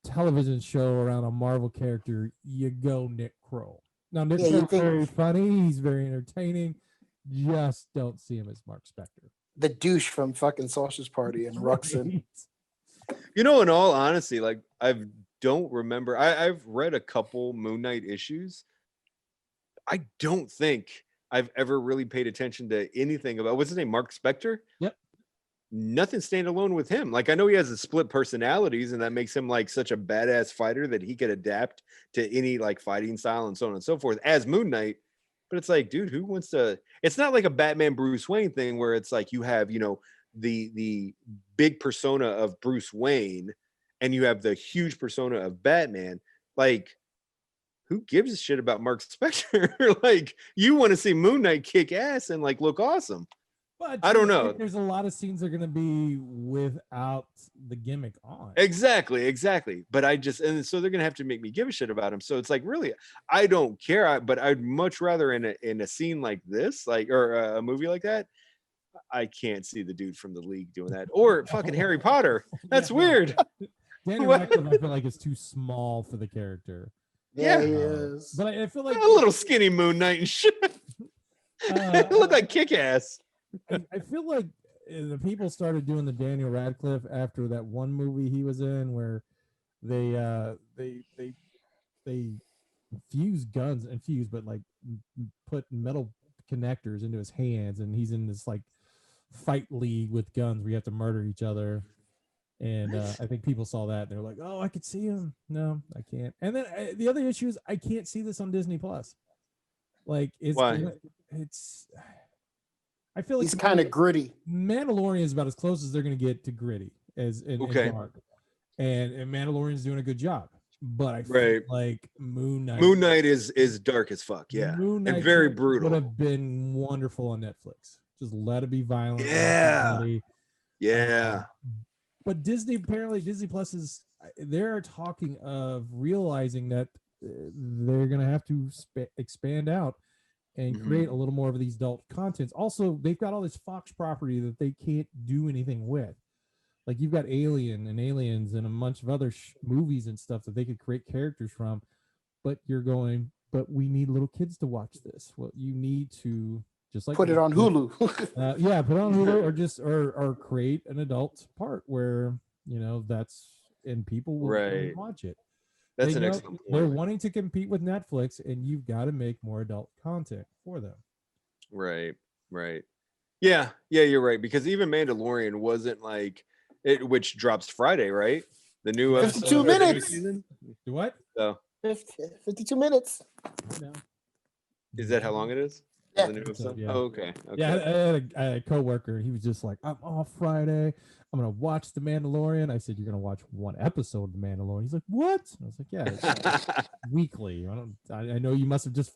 television show around a Marvel character, you go Nick Kroll. Now, Nick Kroll's very funny. He's very entertaining. Just don't see him as Mark Spector. The douche from fucking Sausage Party and Ruxin. You know, in all honesty, like, I don't remember. I've read a couple Moon Knight issues. I don't think I've ever really paid attention to anything about, what's his name? Mark Spector? Yep. Nothing standalone with him. Like, I know he has a split personalities, and that makes him like such a badass fighter that he could adapt to any like fighting style and so on and so forth as Moon Knight. But it's like, dude, who wants to? It's not like a Batman Bruce Wayne thing where it's like you have, the big persona of Bruce Wayne and you have the huge persona of Batman. Like, who gives a shit about Mark Spector? Like, you want to see Moon Knight kick ass and like look awesome. But I don't know. There's a lot of scenes that are going to be without the gimmick on. Exactly. But and so they're going to have to make me give a shit about him. So it's like, really, I don't care. But I'd much rather in a scene like this, like, or a movie like that, I can't see the dude from the League doing that, or fucking Harry Potter. That's weird. Daniel Radcliffe, I feel like it's too small for the character. Yeah, he is. But I feel like a little skinny Moon Knight and shit. It looked like Kick-Ass. I feel like the people started doing the Daniel Radcliffe after that one movie he was in where they fuse guns and but like put metal connectors into his hands, and he's in this like fight league with guns where you have to murder each other. And I think people saw that and they're like, "Oh, I could see him." No, I can't. And then the other issue is I can't see this on Disney Plus. Like Why? it's I feel like He's kind of gritty. Mandalorian is about as close as they're going to get to gritty as in dark, and Mandalorian's doing a good job. But I feel like Moon Knight is dark as fuck, yeah, Moon Knight and very brutal. Would have been wonderful on Netflix. Just let it be violent. Yeah. But Disney Plus they're talking of realizing that they're going to have to expand out and create a little more of these adult contents. Also, they've got all this Fox property that they can't do anything with. Like you've got Alien and Aliens and a bunch of other movies and stuff that they could create characters from. But but we need little kids to watch this. Well, you need to just like put it on Hulu. Put it on Hulu or create an adult part where, and people will watch it. That's an excellent point. They're wanting to compete with Netflix, and you've got to make more adult content for them. Right. Yeah, you're right. Because even Mandalorian wasn't like it, which drops Friday, right? The new 52 minutes. Do what? So 52 minutes. No. Is that how long it is? Yeah. The new episode? Yeah. Oh, okay. Yeah, I had a coworker. He was just like, "I'm off Friday. I'm gonna watch The Mandalorian." I said, "You're gonna watch one episode of The Mandalorian?" He's like, "What?" I was like, "Yeah, it's weekly. I know you must have just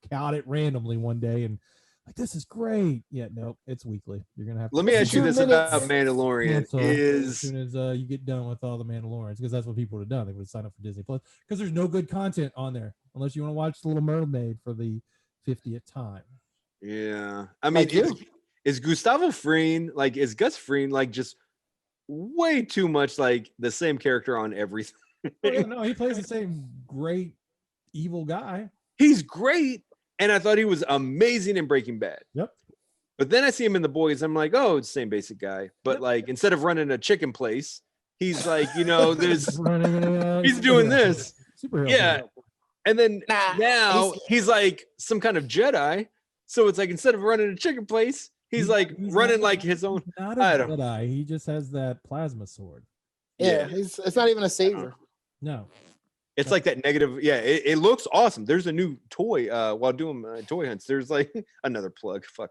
caught it randomly one day and like this is great." Yeah, no, it's weekly. You're gonna have. Let me ask you this about Mandalorian: as soon as you get done with all the Mandalorians, because that's what people would have done. They would sign up for Disney Plus because there's no good content on there unless you want to watch The Little Mermaid for the 50th time. Yeah, I mean, is Gustavo Fring is Gus Fring like just way too much like the same character on everything? No, he plays the same great evil guy. He's great, and I thought he was amazing in Breaking Bad. Yep. But then I see him in The Boys. I'm like, oh, it's the same basic guy. But instead of running a chicken place, he's like, this. He's doing this. Yeah. And then now he's like some kind of Jedi. So it's like instead of running a chicken place, he's running like his own. Not a Jedi. He just has that plasma sword. Yeah. It's not even a saber. No. It's like that negative. Yeah, it looks awesome. There's a new toy while doing toy hunts. There's another plug. Fuck.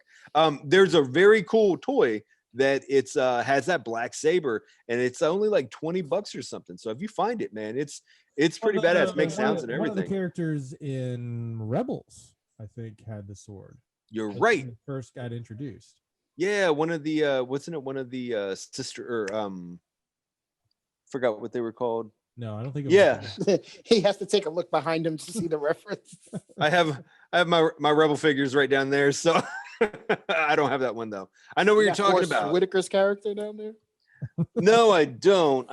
There's a very cool toy that it's has that black saber, and it's only like $20 or something. So if you find it, man, it's pretty badass. Makes sounds and everything. One of the characters in Rebels, I think, had the sword. You're right. When it first got introduced. Yeah, one of the one of the sister or forgot what they were called. No, I don't think. He has to take a look behind him to see the reference. I have my Rebel figures right down there, so I don't have that one though. I know what you're talking about. Whitaker's character down there. No, I don't.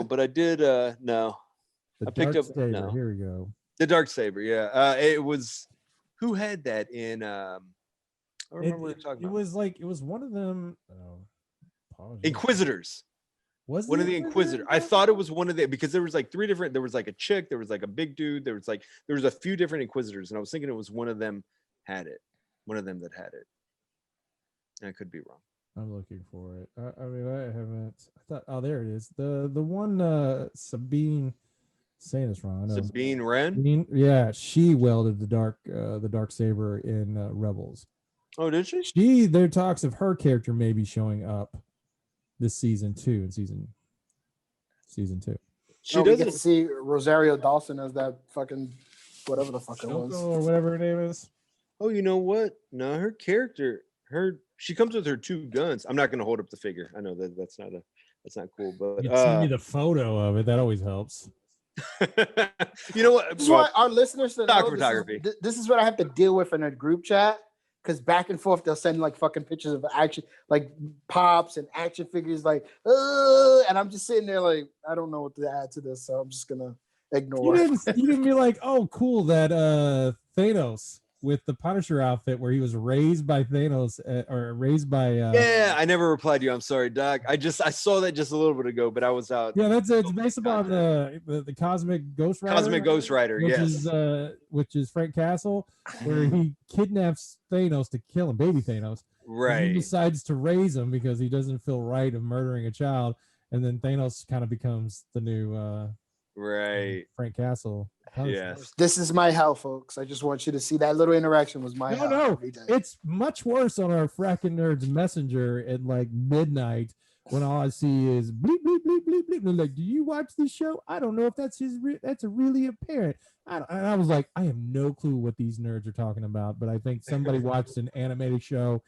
But I did. No, I picked up. No. Here we go. The Darksaber. Yeah, it was. Who had that in? I don't remember what you're talking about. It was one of them. Inquisitors. Was one of the Inquisitors? I thought it was one of the because there was three different. There was a chick. There was a big dude. There was a few different Inquisitors, and I was thinking it was one of them had it. One of them that had it. I could be wrong. I'm looking for it. I haven't. I thought. Oh, there it is. The one Sabine. Saying this wrong. I know. Sabine Wren. Yeah, she welded the Darksaber in Rebels. Oh, did she? There talks of her character maybe showing up this season 2 in season 2. We get to see Rosario Dawson as that fucking whatever the fuck it was or whatever her name is. Oh, you know what? No, her character, she comes with her 2 guns. I'm not going to hold up the figure. I know that's not cool, but you send me the photo of it. That always helps. You know what? This is why our listeners that know photography. This is what I have to deal with in a group chat because back and forth they'll send fucking pictures of action, pops and action figures, and I'm just sitting there I don't know what to add to this, so I'm just gonna ignore. You didn't be like, oh, cool that Thanos with the Punisher outfit where he was raised by Thanos or raised by yeah, I never replied to you. I'm sorry, Doc. I saw that just a little bit ago, but I was out. Yeah, it's based upon the Cosmic Ghost Rider. Cosmic Ghost Rider, which is Frank Castle, where he kidnaps Thanos to kill him, baby Thanos. Right. And he decides to raise him because he doesn't feel right of murdering a child. and then Thanos kind of becomes the new Right. Frank Castle. Yes. This is my hell, folks. I just want you to see that little interaction was my hell. No, every day. it's much worse on our Frackin' Nerds Messenger at like midnight when all I see is bleep bleep bleep bleep bleep. And they're like, do you watch this show? I don't know if that's that's a really apparent. And I was like, I have no clue what these nerds are talking about, but I think somebody watched an animated show,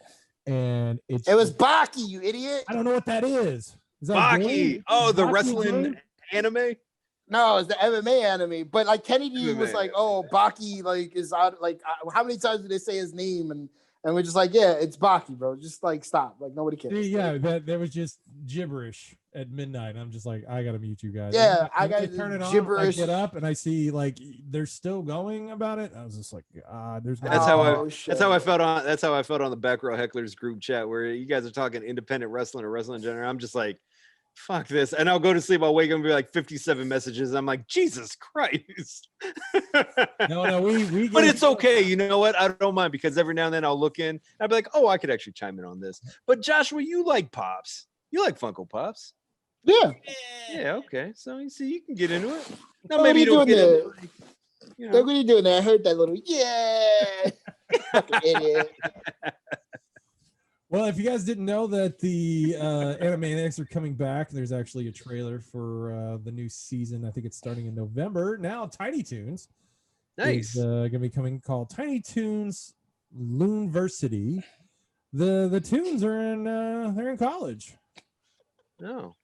and it was Baki, you idiot. I don't know what that is. Is that Baki? Oh, the Baki wrestling anime? No, it's the MMA anime. But like Kennedy was MMA. like, oh, Baki like is out. Like, how many times did they say his name? And we're just like, yeah, it's Baki, bro. Just like stop. Like nobody cares. See, yeah, that was just gibberish at midnight. I'm just like, I gotta mute you guys. Yeah, I gotta turn it gibberish. on. I get up and I see like they're still going about it. I was just like, there's no. That's how I felt on. That's how I felt on the Back Row Hecklers group chat where you guys are talking independent wrestling or wrestling in general. I'm just like, fuck this, and I'll go to sleep. I'll wake up and be like 57 messages. I'm like, Jesus Christ. No, we. But it's okay. You know what? I don't mind because every now and then I'll look in. And I'll be like, oh, I could actually chime in on this. But Joshua, you like Pops. You like Funko Pops. Yeah. Yeah. Okay. So you see, you can get into it. Now What maybe are you don't doing get there? into it. You know. Like, what are you doing there? I heard that little yeah. Fucking idiot. Well, if you guys didn't know that the Animaniacs are coming back, there's actually a trailer for the new season. I think it's starting in November. Now, Tiny Toons Nice. is going to be coming, called Tiny Toons Loonversity. The Toons are they're in college. Oh.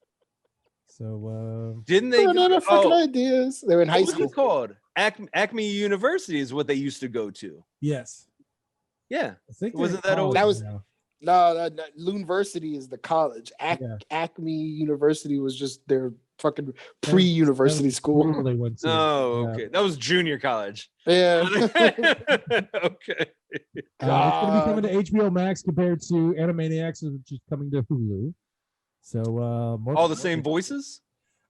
So Didn't they? Throwing out fucking ideas. They're in high What was school. it called? Acme University is what they used to go to. yes, Yeah. I think Wasn't they're in that always- college That was- now. No, Loonversity is the college. Yeah. Acme University was just their fucking pre-university school. They went to. Oh, Yeah. okay. That was junior college. Yeah. Okay. It's going to be coming to HBO Max compared to Animaniacs, which is coming to Hulu. So more All the same voices?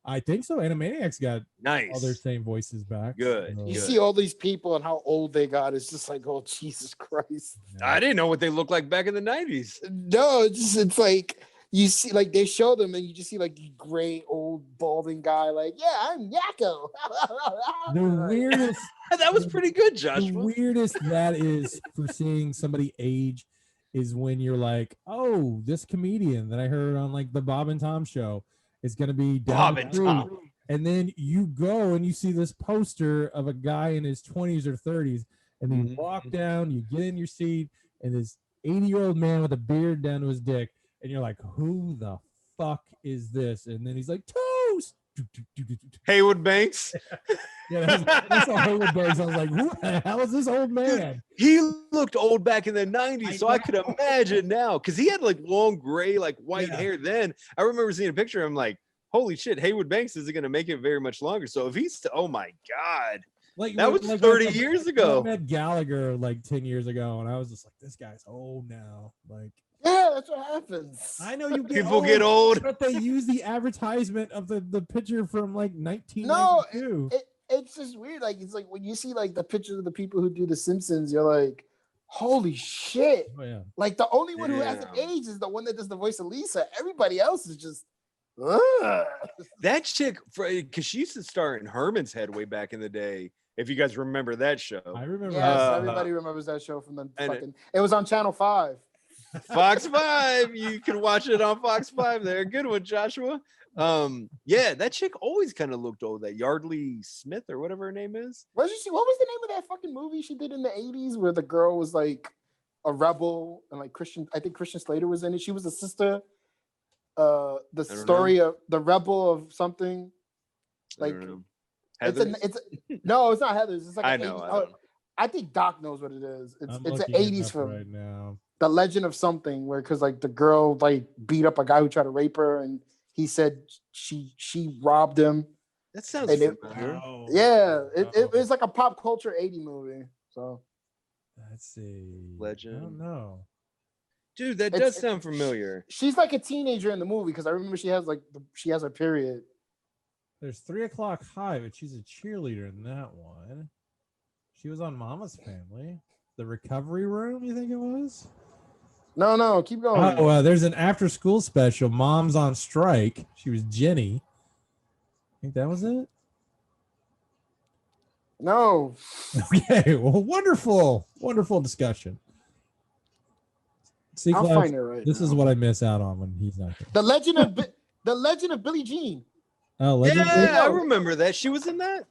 I think so. Animaniacs got Nice. all their same voices back. Good. So, You see all these people and how old they got. It's just like, oh, Jesus Christ. I didn't know what they looked like back in the 90s. No, it's like you see, like they show them and you just see like the gray old balding guy, like, yeah, I'm Yakko. The weirdest, That was pretty good, the Joshua. weirdest that is for seeing somebody age is when you're like, oh, this comedian that I heard on like the Bob and Tom show is going to be down Bob the and street. Tom. And then you go and you see this poster of a guy in his 20s or 30s, and then you walk down, you get in your seat, and this 80-year-old man with a beard down to his dick, and you're like, who the fuck is this? And then he's like, Toast! Haywood Banks. Yeah, that's all Haywood Banks. I was like, who the hell is this old man? He looked old back in the 90s, so I could imagine now. Because he had like long gray, like white hair then. I remember seeing a picture of him like, holy shit, Haywood Banks isn't going to make it very much longer. So if he's, oh my God. That was 30 years ago. I met Gallagher like 10 years ago, and I was just like, this guy's old now. Like, Yeah, that's what happens. I know you People get old. but they use the advertisement of the picture from like 1992. No, it's just weird. Like it's like when you see like the pictures of the people who do The Simpsons, you're like, holy shit. Oh, yeah. Like the only one who hasn't Damn. aged is the one that does the voice of Lisa. Everybody else is just ugh. That chick, because she used to star in Herman's Head way back in the day. If you guys remember that show. I remember. Yes, that. everybody remembers that show from the and fucking it was on Channel 5. Fox 5. You can watch it on Fox 5 there. Good one, Joshua. Yeah, that chick always kind of looked old. That Yardley Smith or whatever her name is. What was the name of that fucking movie she did in the 80s where the girl was like a rebel and like I think Christian Slater was in it. She was a sister. The story of the rebel of something. Like no, it's not Heather's. It's like I know. I think Doc knows what it is. It's I'm an looking 80s it up film. right now. The Legend of Something, where because like the girl like beat up a guy who tried to rape her, and he said she robbed him. That sounds And familiar. It's like a pop culture 80 movie. So Let's see. Legend. I don't know. Dude, that does sound familiar. she's like a teenager in the movie because I remember she has her period. There's 3 O'Clock High, but she's a cheerleader in that one. She was on Mama's Family. The Recovery Room, you think it was? No, keep going. Oh, there's an after school special. Mom's on strike. She was Jenny. I think that was it. No. Okay. Well, wonderful discussion. See, I'll Clive, find it right this now. is what I miss out on when he's not here. The Legend of Billie Jean. Oh, Legend. Yeah, I remember that. She was in that.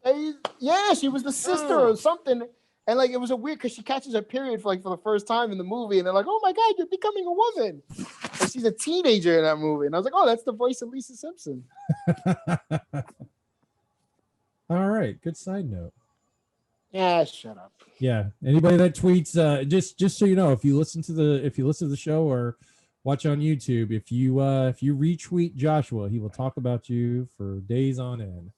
Yeah, she was the sister or something. And like it was a weird because she catches her period for the first time in the movie, and they're like, "Oh my God, you're becoming a woman!" And she's a teenager in that movie, and I was like, "Oh, that's the voice of Lisa Simpson." All right, good side note. Yeah, shut up. Yeah, anybody that tweets, just so you know, if you listen to the show or watch on YouTube, if you retweet Joshua, he will talk about you for days on end.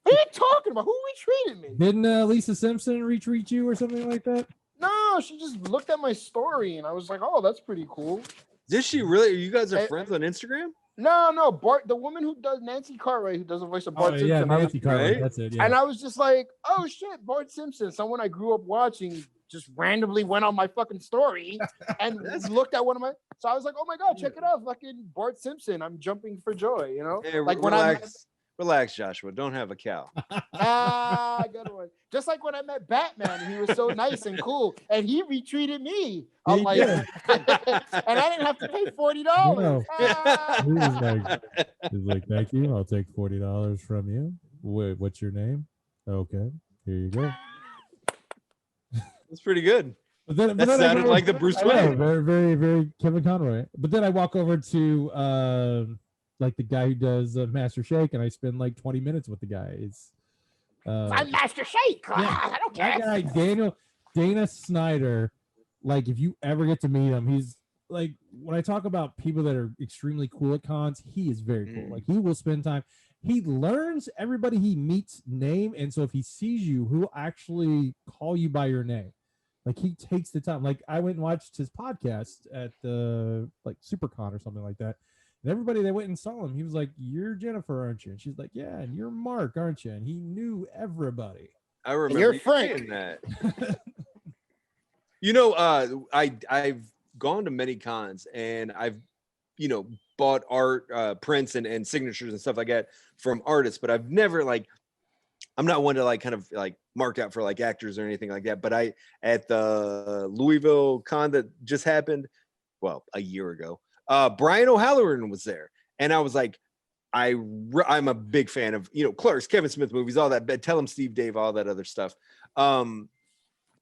What are you talking about? Who retweeted me? Didn't Lisa Simpson retweet you or something like that? No, she just looked at my story and I was like, "Oh, that's pretty cool." Did she really? You guys are friends on Instagram? No, Bart, the woman who does Nancy Cartwright, who does the voice of Bart Simpson. Yeah, Nancy Cartwright. Right? That's it. Yeah. And I was just like, "Oh shit, Bart Simpson!" Someone I grew up watching just randomly went on my fucking story and looked at one of my. So I was like, "Oh my God, check it out, fucking Bart Simpson!" I'm jumping for joy, you know. Hey, like relax, Joshua. Don't have a cow. Good one. Just like when I met Batman, he was so nice and cool, and he retweeted me. I'm like, and I didn't have to pay $40. No. He's like, "Thank you. I'll take $40 from you. What's your name? Okay, here you go." That's pretty good. But then that sounded like the Bruce Wayne. Very, very, very Kevin Conroy. But then I walk over to like the guy who does Master Shake, and I spend like 20 minutes with the guy. It's I'm Master Shake. Yeah, I don't care. That guy, Dana Snyder. Like, if you ever get to meet him, he's like, when I talk about people that are extremely cool at cons, he is very cool. Like, he will spend time. He learns everybody he meets name, and so if he sees you, he'll actually call you by your name. Like, he takes the time. Like, I went and watched his podcast at like SuperCon or something like that. And everybody that went and saw him, he was like, "You're Jennifer, aren't you?" And she's like, "Yeah." "And you're Mark, aren't you?" And he knew everybody. I remember you're Frank. saying that. You know, I've gone to many cons and I've, bought art, prints and signatures and stuff like that from artists, but I've never I'm not one to kind of mark out for actors or anything like that. But at the Louisville con that just happened, well, a year ago, Brian O'Halloran was there, and I was like, I'm a big fan of Clerks, Kevin Smith movies, all that. Tell him Steve Dave, all that other stuff.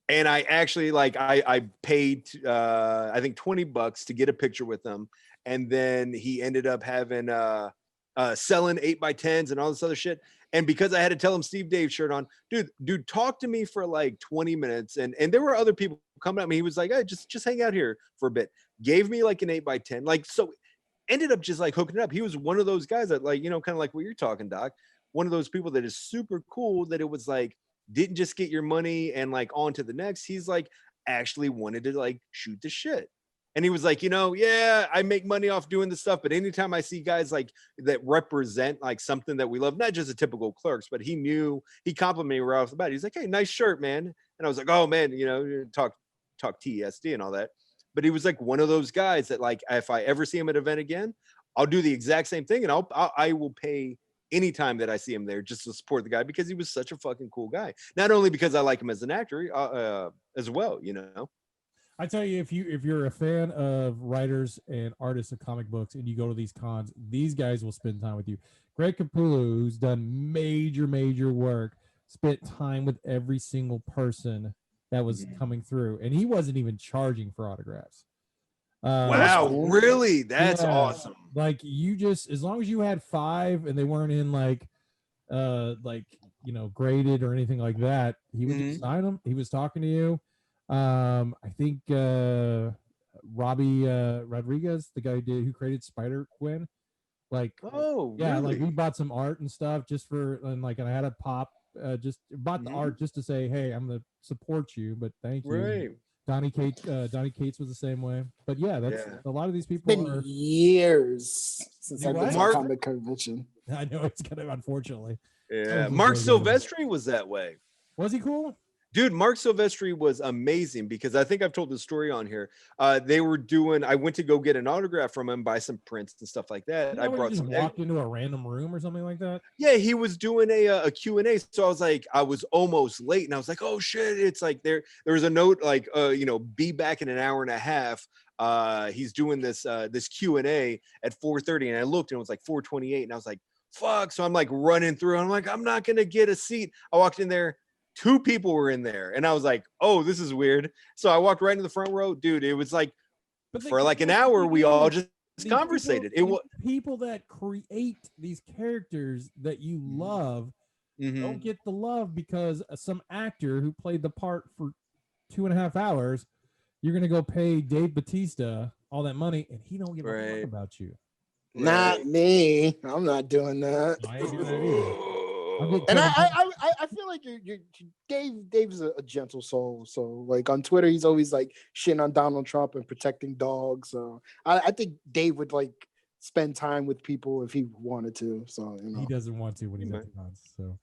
And I actually I paid I think $20 to get a picture with him, and then he ended up having selling 8x10s and all this other shit. And because I had to tell him Steve Dave shirt on, dude, talk to me for 20 minutes, and there were other people coming at me. He was like, "Hey, just hang out here for a bit." Gave me an 8x10, so ended up just hooking it up. He was one of those guys that kind of like what you're talking, Doc. One of those people that is super cool, that it was didn't just get your money and on to the next. He's actually wanted to shoot the shit. And he was like, yeah, I make money off doing this stuff, but anytime I see guys that represent something that we love, not just a typical Clerks, but he complimented me right off the bat. He's like, "Hey, nice shirt, man." And I was like, "Oh man, talk TSD and all that." But he was one of those guys that if I ever see him at an event again, I'll do the exact same thing, and I will pay anytime that I see him there just to support the guy, because he was such a fucking cool guy. Not only because I like him as an actor, as well, I tell you, if you're a fan of writers and artists of comic books and you go to these cons, these guys will spend time with you. Greg Capullo, who's done major work, spent time with every single person that was coming through, and he wasn't even charging for autographs. Wow, really? That's awesome. You just, as long as you had 5 and they weren't in graded or anything like that, he would just sign them. He was talking to you. I think Robbie Rodriguez, the guy who created Spider-Gwen, really? We bought some art and stuff just for, and I had a pop, just bought the art just to say, "Hey, I'm gonna support you, but thank you." Right. Donnie Cates was the same way. But that's a lot of these people. It's been years since I've been to a comic convention. I know, it's kind of, unfortunately. Yeah, Mark Silvestri was that way. Was he cool? Dude, Mark Silvestri was amazing because I think I've told this story on here. They were doing. I went to go get an autograph from him, buy some prints and stuff like that. I brought just some. Walked into a random room or something like that. Yeah, he was doing a Q&A. So I was like, I was almost late, and I was like, oh shit! It's like there was a note like, be back in an hour and a half. He's doing this Q&A at 4:30, and I looked and it was like 4:28, and I was like, fuck. So I'm like running through. I'm like, I'm not gonna get a seat. I walked in there. 2 people were in there, and I was like, oh, this is weird. So I walked right into the front row. Dude, it was like for like an hour, we all just conversated. It was people that create these characters that you love don't get the love because some actor who played the part for 2.5 hours, you're gonna go pay Dave Bautista all that money, and he don't give a fuck about you. Not me. I'm not doing that. I ain't doing that either. And I feel like Dave's a gentle soul. So like on Twitter, he's always like shitting on Donald Trump and protecting dogs. So I think Dave would like spend time with people if he wanted to. So he doesn't want to when he's at the cons. So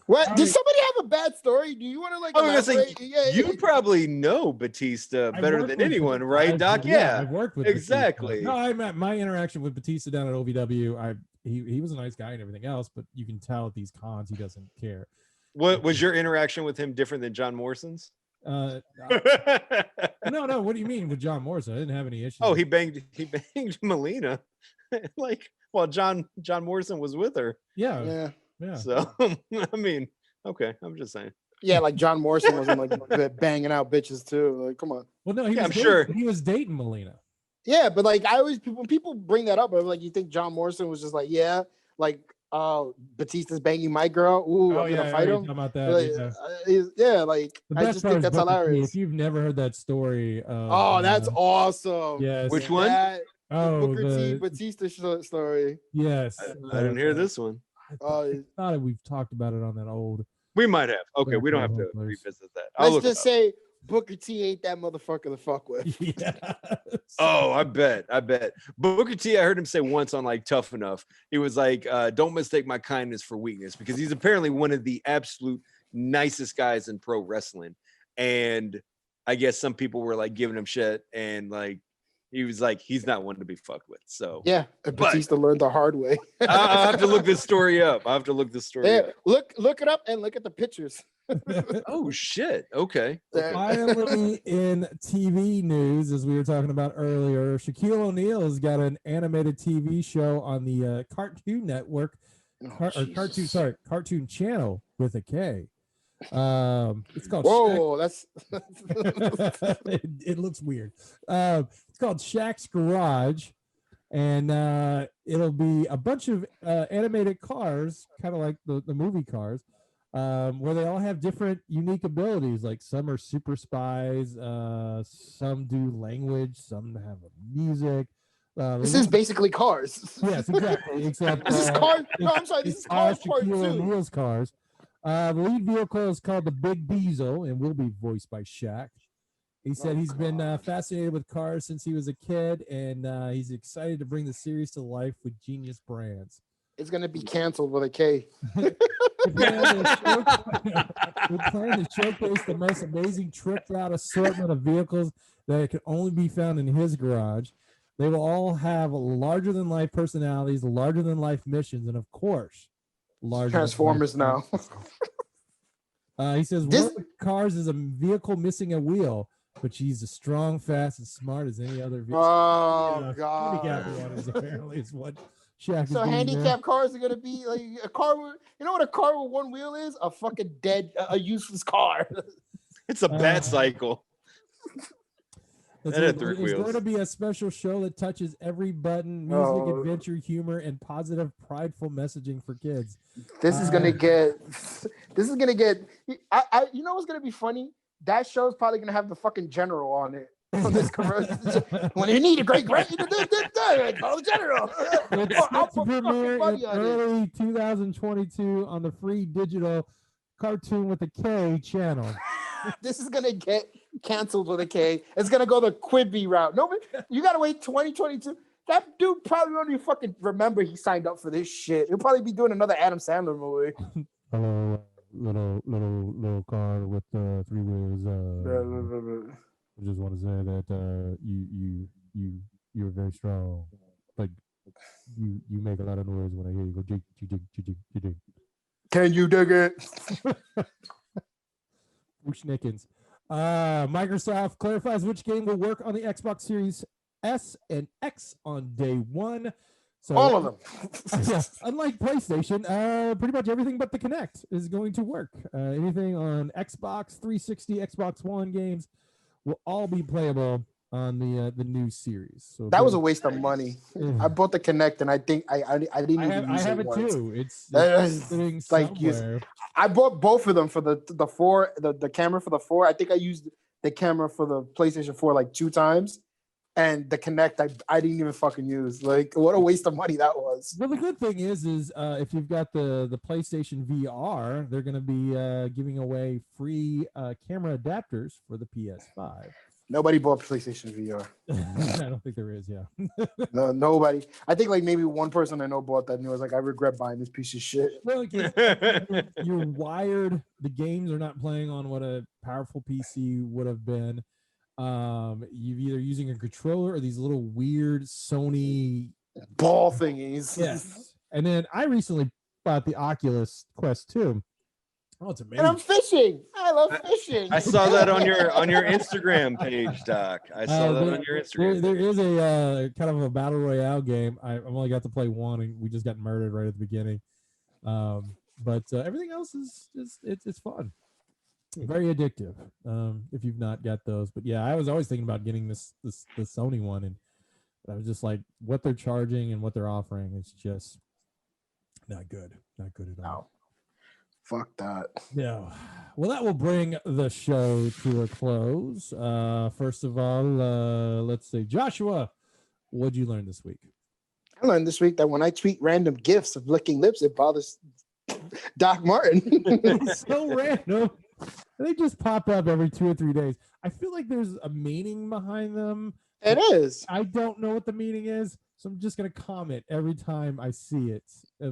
what? Did somebody have a bad story? Do you want to like? I was gonna say, you probably know Batista better than anyone, right, Doc? Yeah, I've worked with exactly. Batista. No, I meant my interaction with Batista down at OVW. He was a nice guy and everything else, but you can tell at these cons he doesn't care. What was your interaction with him different than John Morrison's? No. What do you mean with John Morrison? I didn't have any issues. Oh, he banged Melina, like while John Morrison was with her. Yeah. So I mean, okay, I'm just saying. Yeah, like John Morrison wasn't like banging out bitches too. Like, come on. Well, no, I'm sure he was dating Melina. Yeah, but like I always when people bring that up, I'm like, you think John Morrison was just like, yeah, like Batista's banging my girl. Ooh, I'm gonna fight him. About that. Like, like I just think that's hilarious. If you've never heard that story, that's awesome. Yes. Which one? Booker T Batista story. Yes. I didn't hear this one. I thought we've talked about it on that old. We might have. Okay, we don't have to revisit that. Let's just say Booker T ain't that motherfucker to fuck with. Yeah. Oh, I bet. Booker T, I heard him say once on like Tough Enough, he was like, don't mistake my kindness for weakness, because he's apparently one of the absolute nicest guys in pro wrestling. And I guess some people were like giving him shit, and like he was like, he's not one to be fucked with. So yeah, Batista learned the hard way. I'll have to look this story up. Up. Look it up and look at the pictures. Oh shit. Okay. Finally, in TV news, as we were talking about earlier, Shaquille O'Neal has got an animated TV show on the Cartoon Network, Cartoon Channel with a K. It's called it looks weird. It's called Shaq's Garage, and it'll be a bunch of animated cars, kind of like the movie Cars, where they all have different unique abilities. Like some are super spies, some do language, some have music. This is basically Cars. Yes, exactly. Except this is Cars. No, I'm sorry. This is Cars Part 2. O'Neal's Cars. The lead vehicle is called the Big Diesel and will be voiced by Shaq. He said he's been fascinated with cars since he was a kid, and he's excited to bring the series to life with genius brands. It's going to be canceled with a K. We plan to showcase the most amazing tricked out assortment of vehicles that can only be found in his garage. They will all have larger than life personalities, larger than life missions, and of course, larger Transformers now. He says one of the cars is a vehicle missing a wheel, but she's as strong, fast, and smart as any other vehicle. Oh God! Handicap ones apparently is what Shaq. So handicap cars are gonna be like a car. You know what a car with one wheel is? A fucking a useless car. It's a bat cycle. There's going to be a special show that touches every button: music, adventure, humor, and positive, prideful messaging for kids. This is gonna get. You know what's gonna be funny? That show's probably gonna have the fucking general on it. On this commercial. When you need a great call the general. It's set to premiere in early 2022 on the free digital Cartoon with a K channel. This is gonna get canceled with a K. It's gonna go the Quibi route. No, you gotta wait 2022. That dude probably won't even fucking remember he signed up for this shit. He'll probably be doing another Adam Sandler movie. Hello, little car with 3 wheels. I just want to say that you're very strong. Like you make a lot of noise when I hear you go jig jig jig jig jig jig. Can you dig it? Schnickens. Microsoft clarifies which game will work on the Xbox Series S and X on day one. So, all of them. Yeah, unlike PlayStation, pretty much everything but the Kinect is going to work. Anything on Xbox 360, Xbox One games will all be playable on the new series. So that was a waste of money. I bought the Kinect, and I think I didn't even use it. I have it once. too. It's sitting like somewhere. I bought both of them for the 4, the camera for the 4. I think I used the camera for the PlayStation 4 like 2 times, and the Kinect I didn't even fucking use. Like, what a waste of money that was. Well, the good thing is if you've got the PlayStation VR, they're going to be giving away free camera adapters for the PS5. Nobody bought PlayStation VR. I don't think there is. Yeah. No, nobody. I think like maybe one person I know bought that and it was like, I regret buying this piece of shit. Well, you're wired. The games are not playing on what a powerful PC would have been. You're either using a controller or these little weird Sony ball thingies. Yes. And then I recently bought the Oculus Quest 2. Oh, it's amazing. And I'm fishing. I love fishing. I saw that on your Instagram page, Doc. I saw that on your Instagram. There is a kind of a battle royale game. I've only got to play one, and we just got murdered right at the beginning. But everything else is it's fun. Very addictive. If you've not got those, but yeah, I was always thinking about getting this Sony one, and I was just like, what they're charging and what they're offering is just not good. Not good at all. No. Fuck that. Yeah. Well, that will bring the show to a close. First of all, let's see. Joshua, what'd you learn this week? I learned this week that when I tweet random gifs of licking lips, it bothers Doc Martin. It's so random. They just pop up every 2 or 3 days. I feel like there's a meaning behind them. It is. I don't know what the meaning is, so I'm just gonna comment every time I see it.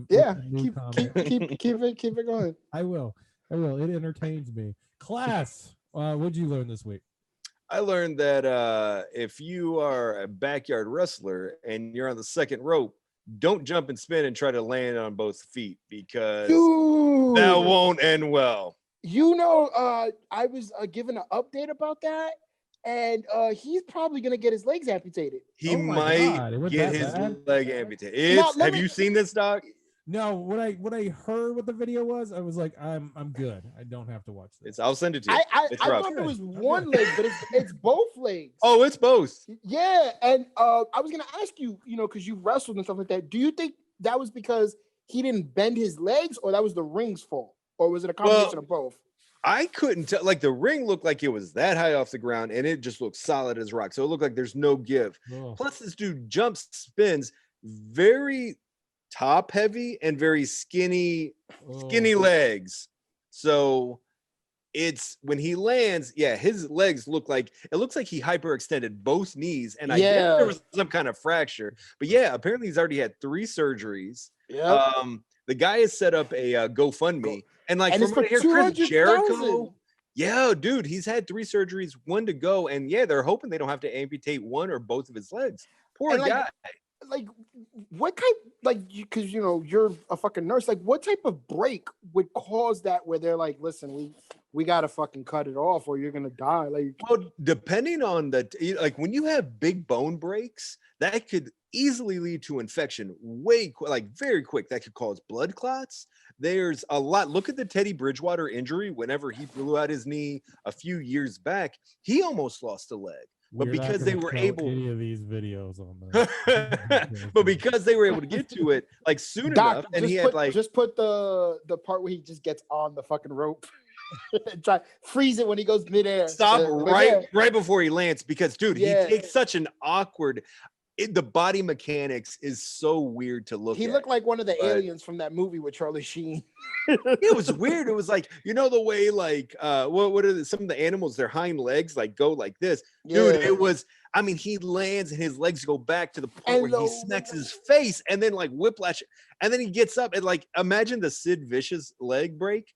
Yeah, keep it going. I will. It entertains me. Class, what'd you learn this week? I learned that if you are a backyard wrestler and you're on the second rope, don't jump and spin and try to land on both feet because that won't end well. You know, I was given an update about that, and he's probably gonna get his legs amputated. He might get his leg amputated. Have you seen this, Doc? No, what I heard what the video was, I was like, I'm good. I don't have to watch this. I'll send it to you. I thought it was one leg, but it's both legs. Oh, it's both. Yeah, and I was gonna ask you, because you wrestled and stuff like that. Do you think that was because he didn't bend his legs, or that was the ring's fault, or was it a combination of both? I couldn't tell. Like the ring looked like it was that high off the ground, and it just looked solid as rock. So it looked like there's no give. Oh. Plus, this dude jumps, spins, very top heavy and very skinny legs. So it's when he lands, his legs looks like he hyperextended both knees, and I guess there was some kind of fracture. But apparently he's already had 3 surgeries. Yeah. The guy has set up a GoFundMe, and from what I hear, Chris Jericho. Yeah, dude, he's had 3 surgeries, 1 to go, and they're hoping they don't have to amputate 1 or both of his legs. Poor guy. Like, what kind, because you're a fucking nurse, like what type of break would cause that where they're like, listen, we gotta fucking cut it off or you're gonna die? Like, well, depending on when you have big bone breaks, that could easily lead to infection very quick. That could cause blood clots. There's a lot. Look at the Teddy Bridgewater injury. Whenever he blew out his knee a few years back, he almost lost a leg. But because they were able any of these videos on but because they were able to get to it soon enough, and he had just put the part where he just gets on the fucking rope. Try freeze it when he goes midair. Stop right before he lands, because dude, he takes such an awkward. The body mechanics is so weird to look at. He looked like one of the aliens from that movie with Charlie Sheen. It was weird. It was like, the way what are some of the animals, their hind legs go like this. Dude, it was, he lands and his legs go back to the point where he smacks his face and then whiplash, and then he gets up and imagine the Sid Vicious leg break.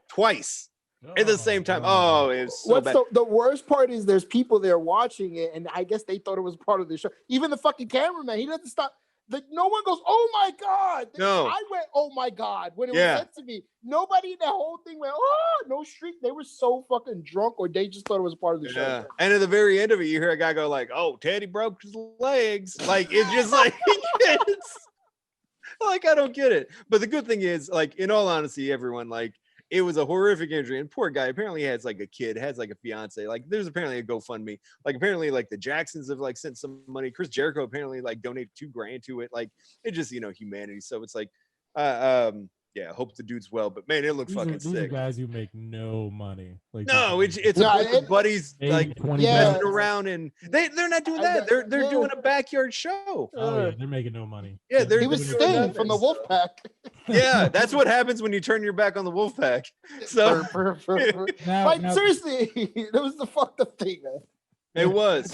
twice at the same time. God. Oh, it was so What's bad. the worst part is there's people there watching it, and I guess they thought it was part of the show. Even the fucking cameraman, he doesn't stop. No one goes, "Oh my god!" No. I went, "Oh my god!" when it Yeah. was said to me. Nobody in that whole thing went, "Oh, no streak." They were so fucking drunk, or they just thought it was part of the Yeah. show. And at the very end of it, you hear a guy go like, "Oh, Teddy broke his legs." Like it's just like it's like I don't get it. But the good thing is, like, in all honesty, everyone, like, it was a horrific injury, and poor guy apparently has like a kid, has like a fiance. Like, there's apparently a GoFundMe. Like, apparently, like the Jacksons have like sent some money. Chris Jericho apparently like donated $2,000 to it. Like, it just, you know, humanity. So it's like, yeah, hope the dude's well. But man, it looked These fucking are sick. guys who make no money. Like No, it's a No, bunch of buddies maybe like 20 Yeah. messing around, and they're not doing that. They're Yeah. doing a backyard show. Oh yeah, they're making no money. Yeah, they're He was doing Sting nothing. from the Wolfpack. Yeah, that's what happens when you turn your back on the Wolfpack. So Like seriously, that was the fucked up thing, man. it was.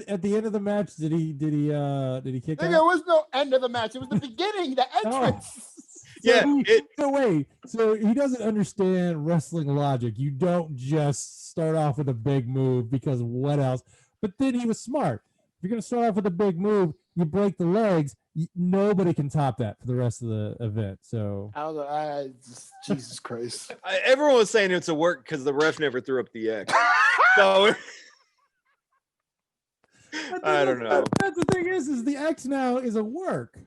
At the end of the match, did he kick Nigga, it out? was no end of the match. It was the beginning, the entrance. Yeah, So he doesn't understand wrestling logic. You don't just start off with a big move because what else? But then he was smart. If you're gonna start off with a big move, you break the legs. Nobody can top that for the rest of the event. So I was like, Jesus Christ. everyone was saying it's a work because the ref never threw up the X. So I don't know. That's the thing is the X now is a work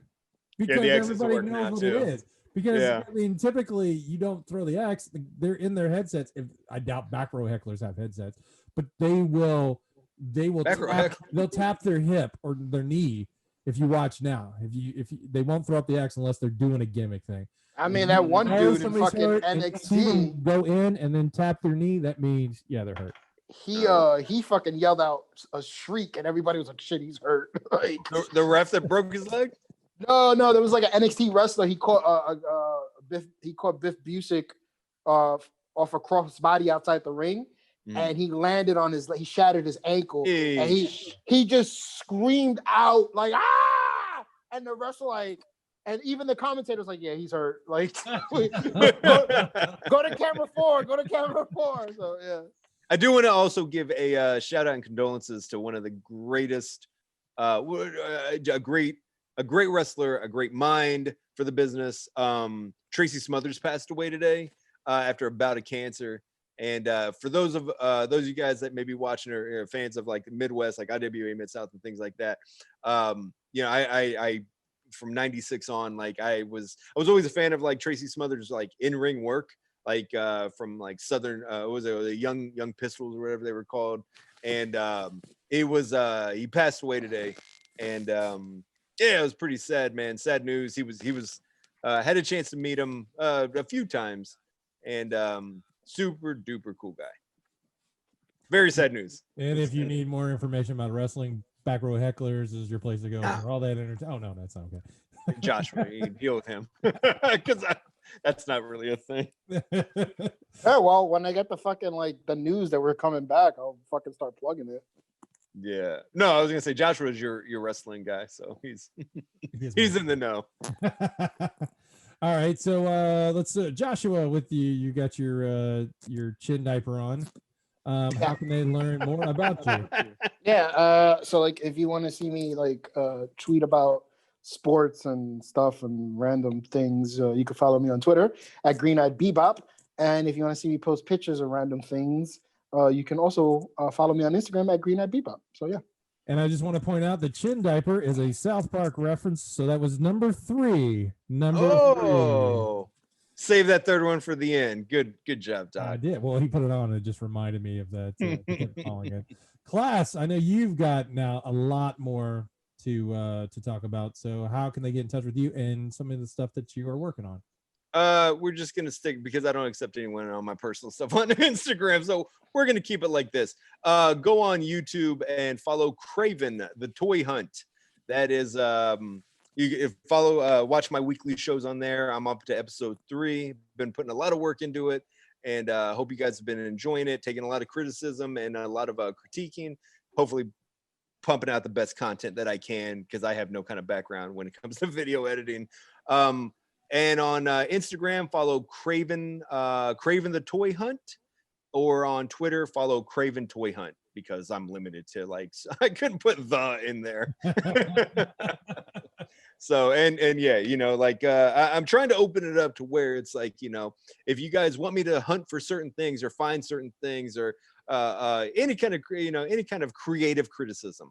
because the X is a everybody work knows now, what too. it is. Because Yeah. I mean, typically you don't throw the X; they're in their headsets. I doubt back row hecklers have headsets, but they will Back row they'll tap their hip or their knee. If you watch now, if you, they won't throw up the X unless they're doing a gimmick thing. I mean, that one Know dude in somebody's fucking hurt and you see NXT, them go in and then tap their knee. That means they're hurt. he fucking yelled out a shriek, and everybody was like, "Shit, he's hurt." Like, The ref that broke his leg? no, there was like an NXT wrestler. He caught Biff Busick off a crossbody outside the ring, and he landed on he shattered his ankle, and he just screamed out like "ah!" And the wrestler like, and even the commentator's like, "Yeah, he's hurt." Like, go to camera 4, go to camera 4. So yeah. I do want to also give a shout out and condolences to one of the greatest, a great wrestler, a great mind for the business. Tracy Smothers passed away today after a bout of cancer. And for those of you guys that may be watching or are fans of like the Midwest, like IWA Mid South and things like that, you know, I from '96 on, like I was always a fan of like Tracy Smothers, like in ring work. Like from like Southern, what was it, the young Pistols or whatever they were called, and it was he passed away today, and yeah, it was pretty sad, man. Sad news. He was had a chance to meet him a few times, and super duper cool guy. Very sad news. And if you need more information about wrestling, Back Row Hecklers is your place to go for all that entertainment. Oh no, that's not okay. Joshua, you deal with him because that's not really a thing. Yeah, well, when I get the fucking like the news that we're coming back, I'll fucking start plugging it. Yeah. No, I was gonna say Joshua is your wrestling guy, so he's in the know. All right, so let's Joshua with you. You got your chin diaper on. How can they learn more about you? Yeah, so like if you want to see me like tweet about sports and stuff and random things, you can follow me on Twitter at Green Eyed Bebop. And if you want to see me post pictures of random things, you can also follow me on Instagram at Green Eyed Bebop. So yeah. And I just want to point out the chin diaper is a South Park reference, so that was number 3. Oh, save that third one for the end. Good job, Doc. I did. Well, he put it on and it just reminded me of that. Calling it. Class, I know you've got now a lot more to talk about. So how can they get in touch with you and some of the stuff that you are working on? We're just gonna stick because I don't accept anyone on my personal stuff on Instagram, so we're gonna keep it like this. Go on YouTube and follow Craven the Toy Hunt. That is you follow watch my weekly shows on there. I'm up to episode 3. Been putting a lot of work into it, and hope you guys have been enjoying it, taking a lot of criticism and a lot of critiquing, hopefully pumping out the best content that I can because I have no kind of background when it comes to video editing. And on Instagram, follow Craven the Toy Hunt, or on Twitter, follow Craven Toy Hunt, because I'm limited to I couldn't put the in there. So and yeah, I'm trying to open it up to where it's if you guys want me to hunt for certain things or find certain things or any kind of creative criticism,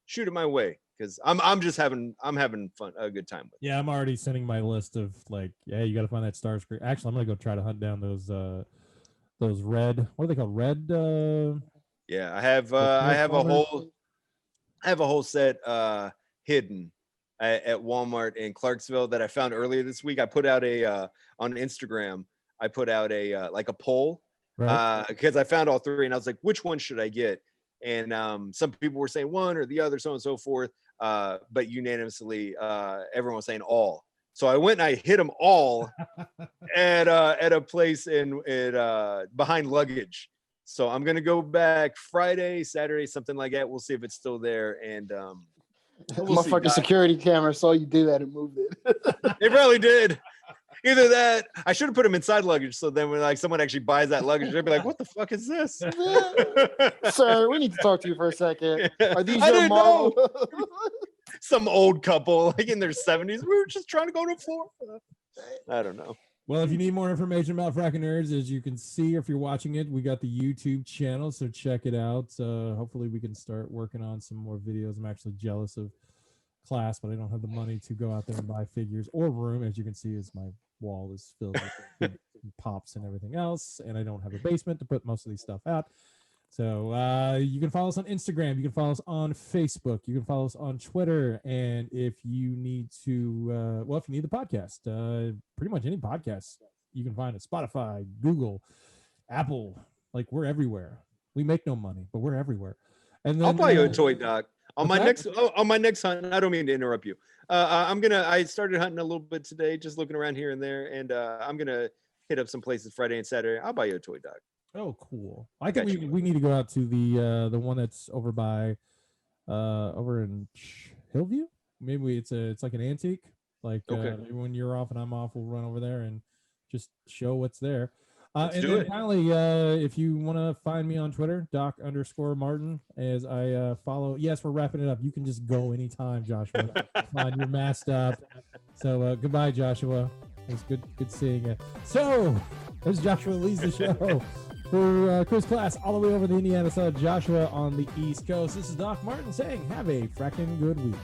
shoot it my way, because I'm having fun, a good time with it. Yeah, I'm already sending my list of you got to find that Starscream. Actually, I'm gonna go try to hunt down those red. What are they called? Red. Yeah, I have a whole set hidden at Walmart in Clarksville that I found earlier this week. I put out on Instagram. I put out a poll, Right. because I found all three, and I was like, which one should I get? And some people were saying one or the other, so on and so forth. But unanimously, everyone was saying all. So I went and I hit them all at a place in behind luggage. So I'm gonna go back Friday, Saturday, something like that. We'll see if it's still there. And Motherfucking security camera saw you do that and moved it. It probably did. Either that, I should have put them inside luggage, so then when someone actually buys that luggage, they'd be like, "What the fuck is this?" Sir, we need to talk to you for a second. Are these I your didn't Marvel? Some old couple, in their 70s. We were just trying to go to Florida. I don't know. Well, if you need more information about Frakkin Nerds, as you can see, or if you're watching it, we got the YouTube channel, so check it out. Hopefully we can start working on some more videos. I'm actually jealous of class, but I don't have the money to go out there and buy figures or room. As you can see, as my wall is filled with pops and everything else, and I don't have a basement to put most of these stuff out. So you can follow us on Instagram. You can follow us on Facebook. You can follow us on Twitter. And if you need to, if you need the podcast, pretty much any podcast, you can find it. Spotify, Google, Apple. We're everywhere. We make no money, but we're everywhere. And then, I'll buy you a toy, Doc. On my that? next hunt. I don't mean to interrupt you. I started hunting a little bit today, just looking around here and there, and I'm gonna hit up some places Friday and Saturday. I'll buy you a toy, Doc. Oh, cool. I think we need to go out to the one that's over by over in Hillview. Maybe it's like an antique. Maybe when you're off and I'm off, we'll run over there and just show what's there. And then finally, if you want to find me on Twitter, Doc_Martin, as I follow. Yes, we're wrapping it up. You can just go anytime, Joshua. Fine, you're masked up. So goodbye, Joshua. It was good seeing you. So there's Joshua leads the show. For Chris Class, all the way over the Indiana side, Joshua on the East Coast. This is Doc Martin saying, have a fracking good week.